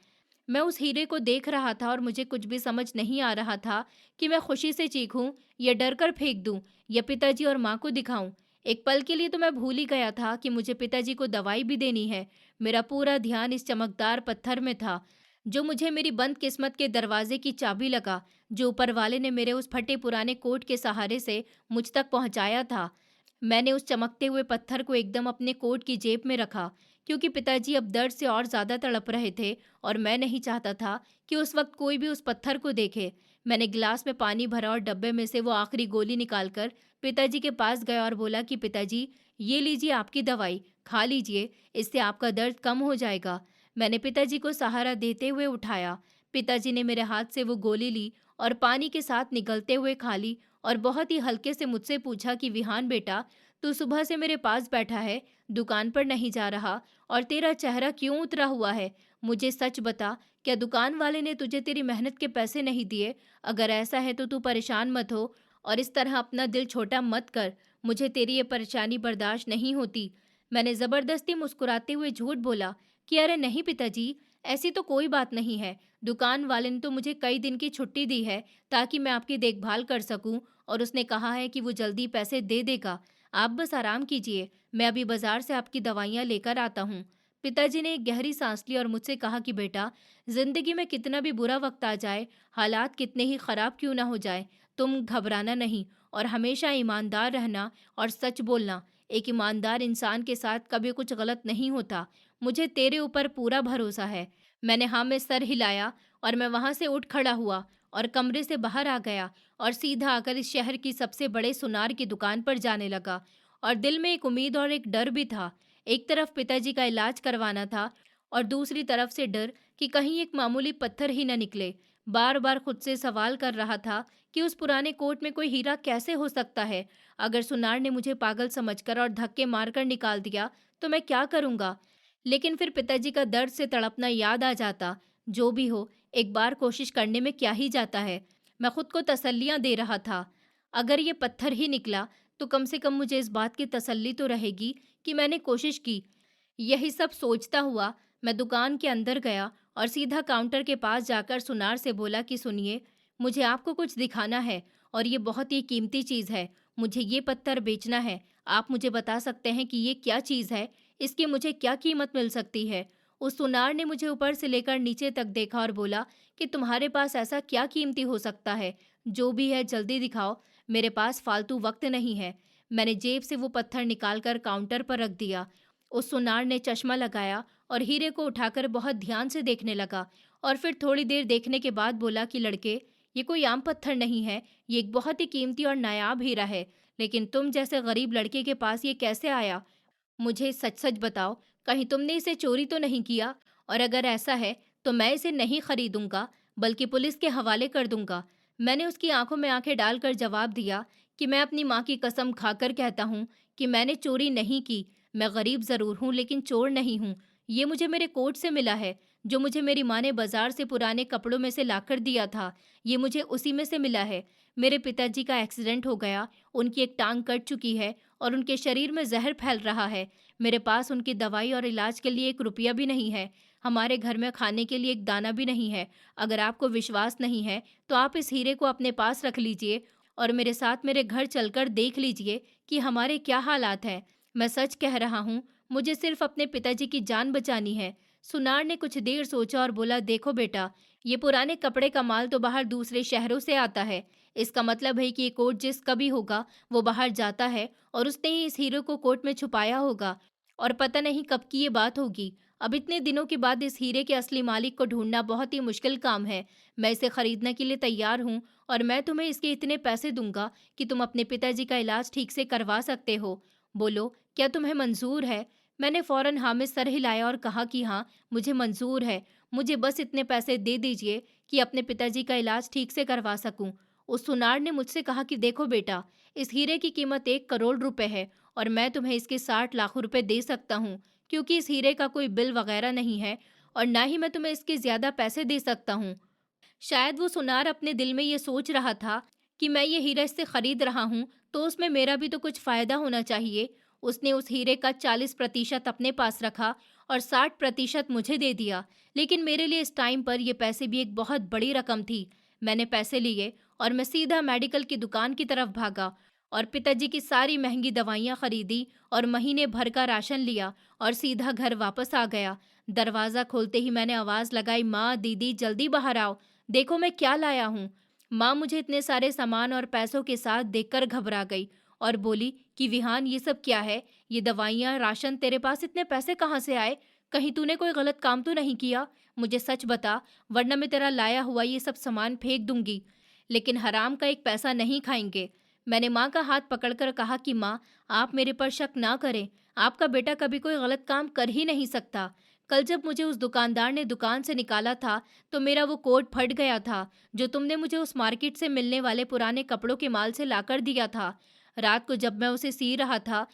मैं उस हीरे को देख रहा था और मुझे कुछ भी समझ नहीं आ रहा था कि मैं खुशी से चीखूं या डर कर फेंक दूं या पिताजी और माँ को दिखाऊं। एक पल के लिए तो मैं भूल ही गया था कि मुझे पिताजी को दवाई भी देनी है। मेरा पूरा ध्यान इस चमकदार पत्थर में था, जो मुझे मेरी बंद किस्मत के दरवाजे की चाबी लगा, जो ऊपर वाले ने मेरे उस फटे पुराने कोट के सहारे से मुझ तक पहुंचाया था। मैंने उस चमकते हुए पत्थर को एकदम अपने कोट की जेब में रखा, क्योंकि पिताजी अब दर्द से और ज्यादा तड़प रहे थे और मैं नहीं चाहता था कि उस वक्त कोई भी उस पत्थर को देखे। मैंने गिलास में पानी भरा और डब्बे में से वो आखिरी गोली निकालकर पिताजी के पास गया और बोला कि पिताजी, ये लीजिए आपकी दवाई, खा लीजिए, इससे आपका दर्द कम हो जाएगा। मैंने पिताजी को सहारा देते हुए उठाया। पिताजी ने मेरे हाथ से वो गोली ली और पानी के साथ निगलते हुए खा ली और बहुत ही हल्के से मुझसे पूछा कि विहान बेटा, तू सुबह से मेरे पास बैठा है, दुकान पर नहीं जा रहा, और तेरा चेहरा क्यों उतरा हुआ है? मुझे सच बता, क्या दुकान वाले ने तुझे तेरी मेहनत के पैसे नहीं दिए? अगर ऐसा है तो तू परेशान मत हो और इस तरह अपना दिल छोटा मत कर। मुझे तेरी ये परेशानी बर्दाश्त नहीं होती। मैंने जबरदस्ती मुस्कुराते हुए झूठ बोला कि अरे नहीं पिताजी, ऐसी तो कोई बात नहीं है। दुकान वाले ने तो मुझे कई दिन की छुट्टी दी है ताकि मैं आपकी देखभाल कर सकूं, और उसने कहा है कि वो जल्दी पैसे दे देगा। आप बस आराम कीजिए, मैं अभी बाजार से आपकी दवाइयाँ लेकर आता हूँ। पिताजी ने एक गहरी सांस ली और मुझसे कहा कि बेटा, जिंदगी में कितना भी बुरा वक्त आ जाए, हालात कितने ही खराब क्यों ना हो जाए, तुम घबराना नहीं और हमेशा ईमानदार रहना और सच बोलना। एक ईमानदार इंसान के साथ कभी कुछ गलत नहीं होता। मुझे तेरे ऊपर पूरा भरोसा है। मैंने हाँ में सर हिलाया और मैं वहां से उठ खड़ा हुआ और कमरे से बाहर आ गया और सीधा आकर इस शहर की सबसे बड़े सुनार की दुकान पर जाने लगा। और दिल में एक उम्मीद और एक डर भी था। एक तरफ पिताजी का इलाज करवाना था और दूसरी तरफ से डर कि कहीं एक मामूली पत्थर ही न निकले। बार बार खुद से सवाल कर रहा था कि उस पुराने कोट में कोई हीरा कैसे हो सकता है। अगर सुनार ने मुझे पागल समझकर और धक्के मारकर निकाल दिया तो मैं क्या करूंगा? लेकिन फिर पिताजी का दर्द से तड़पना याद आ जाता। जो भी हो, एक बार कोशिश करने में क्या ही जाता है। मैं खुद को तसल्लियां दे रहा था। अगर ये पत्थर ही निकला तो कम से कम मुझे इस बात की तसल्ली तो रहेगी कि मैंने कोशिश की। यही सब सोचता हुआ मैं दुकान के अंदर गया और सीधा काउंटर के पास जाकर सुनार से बोला कि सुनिए, मुझे आपको कुछ दिखाना है और ये बहुत ही कीमती चीज़ है। मुझे ये पत्थर बेचना है। आप मुझे बता सकते हैं कि ये क्या चीज़ है? इसकी मुझे क्या कीमत मिल सकती है? उस सुनार ने मुझे ऊपर से लेकर नीचे तक देखा और बोला कि तुम्हारे पास ऐसा क्या कीमती हो सकता है? जो भी है जल्दी दिखाओ, मेरे पास फालतू वक्त नहीं है। मैंने जेब से वो पत्थर निकालकर काउंटर पर रख दिया। उस सुनार ने चश्मा लगाया और हीरे को उठाकर बहुत ध्यान से देखने लगा और फिर थोड़ी देर देखने के बाद बोला कि लड़के, ये कोई आम पत्थर नहीं है, ये एक बहुत ही कीमती और नायाब हीरा है। लेकिन तुम जैसे गरीब लड़के के पास ये कैसे आया? मुझे सच-सच बताओ, कहीं तुमने इसे चोरी तो नहीं किया? और अगर ऐसा है, तो मैं इसे नहीं खरीदूंगा, बल्कि पुलिस के हवाले कर दूंगा। मैंने उसकी आंखों में आंखें डालकर जवाब दिया कि मैं अपनी माँ की कसम खाकर कहता हूँ कि मैंने चोरी नहीं की। मैं गरीब जरूर हूँ, लेकिन चोर नहीं हूँ। ये मुझे मेरे कोट से मिला है, जो मुझे मेरी माँ ने बाजार से पुराने कपड़ों में से लाकर दिया था। ये मुझे उसी में से मिला है। मेरे पिताजी का एक्सीडेंट हो गया, उनकी एक टांग कट चुकी है और उनके शरीर में जहर फैल रहा है। मेरे पास उनकी दवाई और इलाज के लिए एक रुपया भी नहीं है। हमारे घर में खाने के लिए एक दाना भी नहीं है। अगर आपको विश्वास नहीं है तो आप इस हीरे को अपने पास रख लीजिए और मेरे साथ मेरे घर चलकर देख लीजिए कि हमारे क्या हालात हैं। मैं सच कह रहा हूँ, मुझे सिर्फ अपने पिताजी की जान बचानी है। सुनार ने कुछ देर सोचा और बोला, देखो बेटा, ये पुराने कपड़े का माल तो बाहर दूसरे शहरों से आता है। इसका मतलब है कि ये कोट जिस कभी होगा वो बाहर जाता है और उसने ही इस हीरो को कोट में छुपाया होगा। और पता नहीं कब की ये बात होगी। अब इतने दिनों के बाद इस हीरे के असली मालिक को ढूंढना बहुत ही मुश्किल काम है। मैं इसे खरीदने के लिए तैयार हूँ और मैं तुम्हें इसके इतने पैसे दूंगा कि तुम अपने पिताजी का इलाज ठीक से करवा सकते हो। बोलो, क्या तुम्हें मंजूर है? मैंने फौरन हाँ में सर हिलाया और कहा कि हाँ, मुझे मंजूर है। मुझे बस इतने पैसे दे दीजिए कि अपने पिताजी का इलाज ठीक से करवा सकूं। उस सुनार ने मुझसे कहा कि देखो बेटा, इस हीरे की कीमत 1 करोड़ रुपए है और मैं तुम्हें इसके 60 लाख रुपए दे सकता हूँ, क्योंकि इस हीरे का कोई बिल वगैरह नहीं है और ना ही मैं तुम्हें इसके ज्यादा पैसे दे सकता हूँ। शायद वो सुनार अपने दिल में ये सोच रहा था कि मैं ये हीरा इससे खरीद रहा हूँ तो उसमें मेरा भी तो कुछ फायदा होना चाहिए। उसने उस हीरे का 40% अपने पास रखा और 60% मुझे दे दिया। लेकिन मेरे लिए इस टाइम पर ये पैसे भी एक बहुत बड़ी रकम थी। मैंने पैसे लिए और मैं सीधा मेडिकल की दुकान की तरफ भागा और पिताजी की सारी महंगी दवाइयाँ खरीदी और महीने भर का राशन लिया और सीधा घर वापस आ गया। दरवाज़ा खोलते ही मैंने आवाज़ लगाई, माँ, दीदी, जल्दी बाहर आओ, देखो मैं क्या लाया हूँ। माँ मुझे इतने सारे सामान और पैसों के साथ देखकर घबरा गई और बोली कि विहान, ये सब क्या है? ये दवाइयाँ, राशन, तेरे पास इतने पैसे कहाँ से आए? कहीं तूने कोई गलत काम तो नहीं किया? मुझे सच बता, वरना मैं तेरा लाया हुआ ये सब सामान फेंक दूंगी। लेकिन हराम का एक पैसा नहीं खाएंगे। मैंने माँ का हाथ पकड़कर कहा कि माँ, आप मेरे पर शक ना करें। आपका बेटा कभी कोई गलत काम कर ही नहीं सकता। कल जब मुझे उस दुकानदार ने दुकान से निकाला था तो मेरा वो कोट फट गया था जो तुमने मुझे उस मार्केट से मिलने वाले पुराने कपड़ों के माल से लाकर दिया था। रात को जब मैं उसे सी रहा था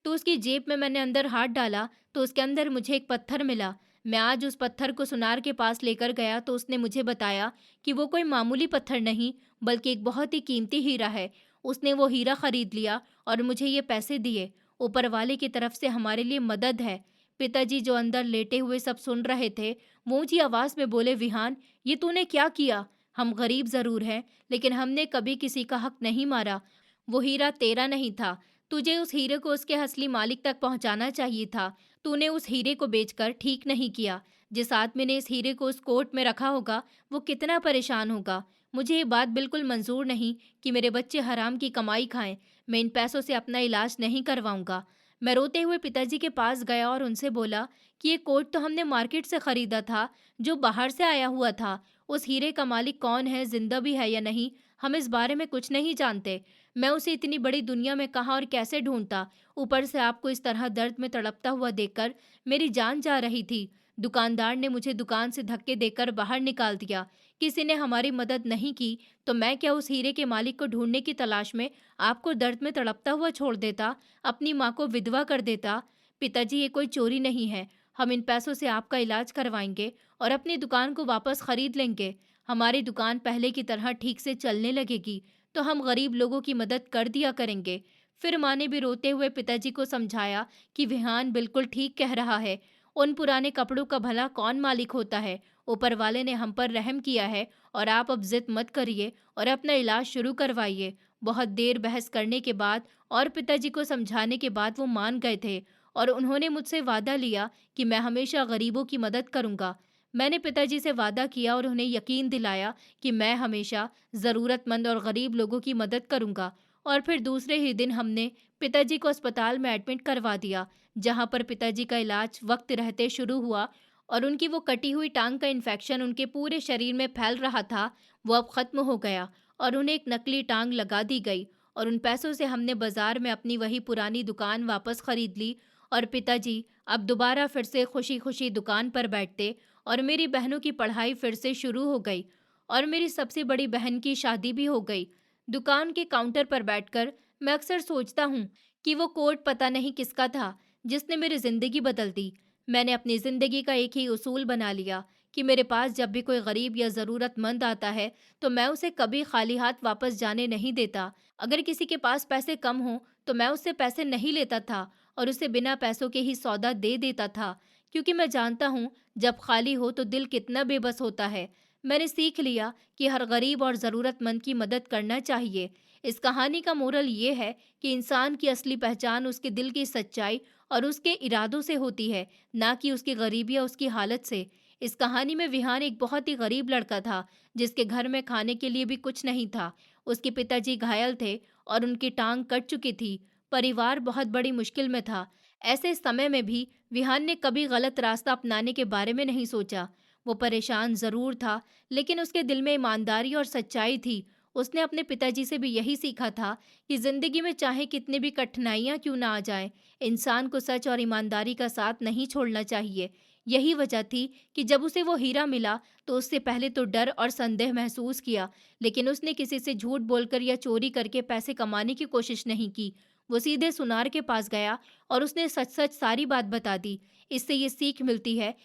तो उसकी जेब में मैंने अंदर हाथ डाला तो उसके अंदर मुझे एक पत्थर मिला। मैं आज उस पत्थर को सुनार के पास लेकर गया तो उसने मुझे बताया कि वो कोई मामूली पत्थर नहीं बल्कि एक बहुत ही कीमती हीरा है। उसने वो हीरा खरीद लिया और मुझे ये पैसे दिए। ऊपर वाले की तरफ से हमारे लिए मदद है। पिताजी जो अंदर लेटे हुए सब सुन रहे थे, वो ऊंची आवाज में बोले, विहान, ये तूने क्या किया? हम गरीब जरूर हैं, लेकिन हमने कभी किसी का हक नहीं मारा। वो हीरा तेरा नहीं था। तुझे उस हीरे को उसके असली मालिक तक पहुंचाना चाहिए था। तूने उस हीरे को बेचकर ठीक नहीं किया। जिस आदमी ने इस हीरे को उस कोर्ट में रखा होगा वो कितना परेशान होगा। मुझे ये बात बिल्कुल मंजूर नहीं कि मेरे बच्चे हराम की कमाई खाएं। मैं इन पैसों से अपना इलाज नहीं करवाऊंगा। मैं रोते हुए पिताजी के पास गया और उनसे बोला कि ये कोट तो हमने मार्केट से खरीदा था, जो बाहर से आया हुआ था। उस हीरे का मालिक कौन है, जिंदा भी है या नहीं, हम इस बारे में कुछ नहीं जानते। मैं उसे इतनी बड़ी दुनिया में कहाँ और कैसे ढूंढता? ऊपर से आपको इस तरह दर्द में तड़पता हुआ देखकर मेरी जान जा रही थी। दुकानदार ने मुझे दुकान से धक्के देकर बाहर निकाल दिया। किसी ने हमारी मदद नहीं की तो मैं क्या उस हीरे के मालिक को ढूंढने की तलाश में आपको दर्द में तड़पता हुआ छोड़ देता, अपनी माँ को विधवा कर देता? पिताजी, ये कोई चोरी नहीं है। हम इन पैसों से आपका इलाज करवाएंगे और अपनी दुकान को वापस खरीद लेंगे। हमारी दुकान पहले की तरह ठीक से चलने लगेगी तो हम गरीब लोगों की मदद कर दिया करेंगे। फिर माँ ने भी रोते हुए पिताजी को समझाया कि विहान बिल्कुल ठीक कह रहा है। उन पुराने कपड़ों का भला कौन मालिक होता है? ऊपर वाले ने हम पर रहम किया है और आप अब जिद मत करिए और अपना इलाज शुरू करवाइए। बहुत देर बहस करने के बाद और पिताजी को समझाने के बाद वो मान गए थे और उन्होंने मुझसे वादा लिया कि मैं हमेशा गरीबों की मदद करूंगा। मैंने पिताजी से वादा किया और उन्हें यकीन दिलाया कि मैं हमेशा ज़रूरतमंद और गरीब लोगों की मदद करूंगा। और फिर दूसरे ही दिन हमने पिताजी को अस्पताल में एडमिट करवा दिया, जहां पर पिताजी का इलाज वक्त रहते शुरू हुआ और उनकी वो कटी हुई टांग का इन्फेक्शन उनके पूरे शरीर में फैल रहा था, वो अब खत्म हो गया और उन्हें एक नकली टांग लगा दी गई। और उन पैसों से हमने बाजार में अपनी वही पुरानी दुकान वापस खरीद ली और पिताजी अब दोबारा फिर से खुशी खुशी दुकान पर बैठते और मेरी बहनों की पढ़ाई फिर से शुरू हो गई और मेरी सबसे बड़ी बहन की शादी भी हो गई। दुकान के काउंटर पर बैठकर मैं अक्सर सोचता हूँ कि वो कोट पता नहीं किसका था जिसने मेरी जिंदगी बदल दी। मैंने अपनी जिंदगी का एक ही उसूल बना लिया कि मेरे पास जब भी कोई गरीब या ज़रूरतमंद आता है तो मैं उसे कभी खाली हाथ वापस जाने नहीं देता। अगर किसी के पास पैसे कम हो तो मैं उससे पैसे नहीं लेता था और उसे बिना पैसों के ही सौदा दे देता था, क्योंकि मैं जानता हूँ जब खाली हो तो दिल कितना बेबस होता है। मैंने सीख लिया कि हर गरीब और ज़रूरतमंद की मदद करना चाहिए। इस कहानी का मोरल ये है कि इंसान की असली पहचान उसके दिल की सच्चाई और उसके इरादों से होती है, ना कि उसकी गरीबी या उसकी हालत से। इस कहानी में विहान एक बहुत ही गरीब लड़का था, जिसके घर में खाने के लिए भी कुछ नहीं था। उसके पिताजी घायल थे और उनकी टांग कट चुकी थी। परिवार बहुत बड़ी मुश्किल में था। ऐसे समय में भी विहान ने कभी गलत रास्ता अपनाने के बारे में नहीं सोचा। वो परेशान जरूर था, लेकिन उसके दिल में ईमानदारी और सच्चाई थी। उसने अपने पिताजी से भी यही सीखा था कि जिंदगी में चाहे कितनी भी कठिनाइयां क्यों ना आ जाएं, इंसान को सच और ईमानदारी का साथ नहीं छोड़ना चाहिए। यही वजह थी कि जब उसे वो हीरा मिला तो उससे पहले तो डर और संदेह महसूस किया, लेकिन उसने किसी से झूठ बोलकर या चोरी करके पैसे कमाने की कोशिश नहीं की। वो सीधे सुनार के पास गया और उसने सच सच सारी बात बता दी। इससे ये सीख मिलती है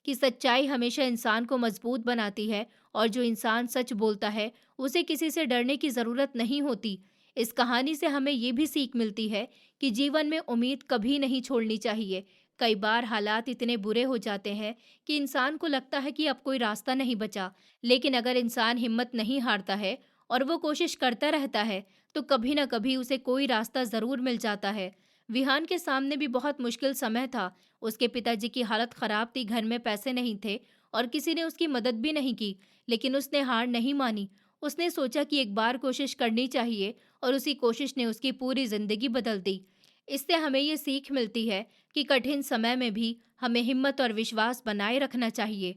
कि सच्चाई हमेशा इंसान को मजबूत बनाती है, और जो इंसान सच बोलता है उसे किसी से डरने की जरूरत नहीं होती। इस कहानी से हमें ये भी सीख मिलती है कि जीवन में उम्मीद कभी नहीं छोड़नी चाहिए। कई बार हालात इतने बुरे हो जाते हैं कि इंसान को लगता है कि अब कोई रास्ता नहीं बचा, लेकिन अगर इंसान हिम्मत नहीं हारता है और वो कोशिश करता रहता है, तो कभी ना कभी उसे कोई रास्ता जरूर मिल जाता है। विहान के सामने भी बहुत मुश्किल समय था। उसके पिताजी की हालत खराब थी, घर में पैसे नहीं थे और किसी ने उसकी मदद भी नहीं की, लेकिन उसने हार नहीं मानी। उसने सोचा कि एक बार कोशिश करनी चाहिए, और उसी कोशिश ने उसकी पूरी जिंदगी बदल दी। इससे हमें ये सीख मिलती है कि कठिन समय में भी हमें हिम्मत और विश्वास बनाए रखना चाहिए,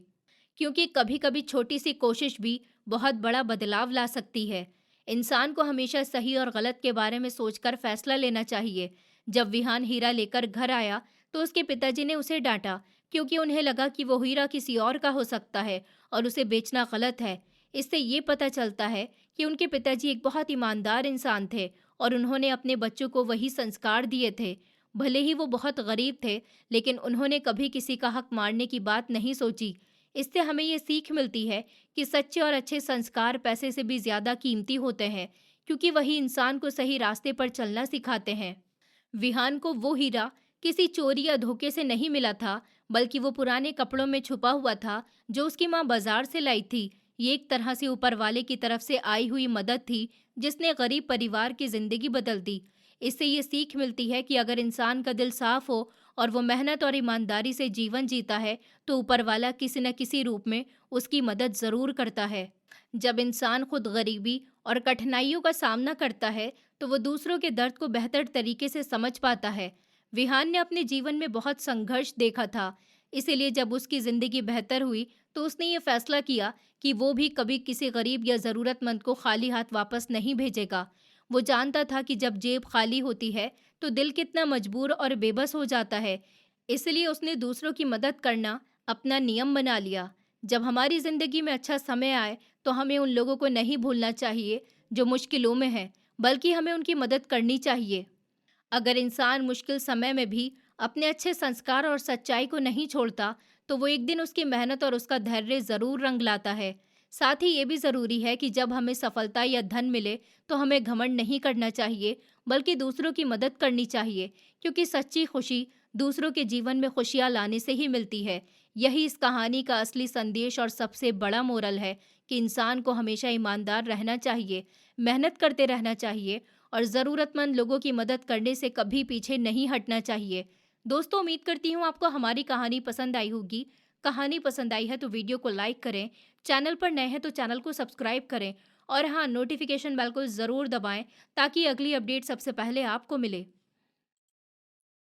क्योंकि कभी-कभी छोटी सी कोशिश भी बहुत बड़ा बदलाव ला सकती है। इंसान को हमेशा सही और गलत के बारे में सोचकर फैसला लेना चाहिए। जब विहान हीरा लेकर घर आया तो उसके पिताजी ने उसे डांटा, क्योंकि उन्हें लगा कि वो हीरा किसी और का हो सकता है और उसे बेचना गलत है। इससे ये पता चलता है कि उनके पिताजी एक बहुत ईमानदार इंसान थे और उन्होंने अपने बच्चों को वही संस्कार दिए थे। भले ही वो बहुत गरीब थे, लेकिन उन्होंने कभी किसी का हक मारने की बात नहीं सोची। इससे हमें ये सीख मिलती है कि सच्चे और अच्छे संस्कार पैसे से भी ज्यादा कीमती होते हैं, क्योंकि वही इंसान को सही रास्ते पर चलना सिखाते हैं। विहान को वो हीरा किसी चोरी या धोखे से नहीं मिला था, बल्कि वो पुराने कपड़ों में छुपा हुआ था जो उसकी माँ बाजार से लाई थी। ये एक तरह से ऊपर वाले की तरफ से आई हुई मदद थी, जिसने गरीब परिवार की जिंदगी बदल दी। इससे ये सीख मिलती है कि अगर इंसान का दिल साफ हो और वो मेहनत और ईमानदारी से जीवन जीता है, तो ऊपर वाला किसी न किसी रूप में उसकी मदद जरूर करता है। जब इंसान खुद गरीबी और कठिनाइयों का सामना करता है, तो वो दूसरों के दर्द को बेहतर तरीके से समझ पाता है। विहान ने अपने जीवन में बहुत संघर्ष देखा था, इसीलिए जब उसकी जिंदगी बेहतर हुई तो उसने ये फैसला किया कि वो भी कभी किसी गरीब या जरूरतमंद को खाली हाथ वापस नहीं भेजेगा। वो जानता था कि जब जेब खाली होती है तो दिल कितना मजबूर और बेबस हो जाता है। इसलिए उसने दूसरों की मदद करना अपना नियम बना लिया। जब हमारी जिंदगी में अच्छा समय आए तो हमें उन लोगों को नहीं भूलना चाहिए जो मुश्किलों में हैं, बल्कि हमें उनकी मदद करनी चाहिए। अगर इंसान मुश्किल समय में भी अपने अच्छे संस्कार और सच्चाई को नहीं छोड़ता, तो वो एक दिन उसकी मेहनत और उसका धैर्य जरूर रंग लाता है। साथ ही ये भी जरूरी है कि जब हमें सफलता या धन मिले तो हमें घमंड नहीं करना चाहिए, बल्कि दूसरों की मदद करनी चाहिए, क्योंकि सच्ची खुशी दूसरों के जीवन में खुशियां लाने से ही मिलती है। यही इस कहानी का असली संदेश और सबसे बड़ा मोरल है कि इंसान को हमेशा ईमानदार रहना चाहिए, मेहनत करते रहना चाहिए और ज़रूरतमंद लोगों की मदद करने से कभी पीछे नहीं हटना चाहिए। दोस्तों, उम्मीद करती हूँ आपको हमारी कहानी पसंद आई होगी। कहानी पसंद आई है तो वीडियो को लाइक करें, चैनल पर नए हैं तो चैनल को सब्सक्राइब करें और हाँ, नोटिफिकेशन बेल को ज़रूर दबाएं ताकि अगली अपडेट सबसे पहले आपको मिले।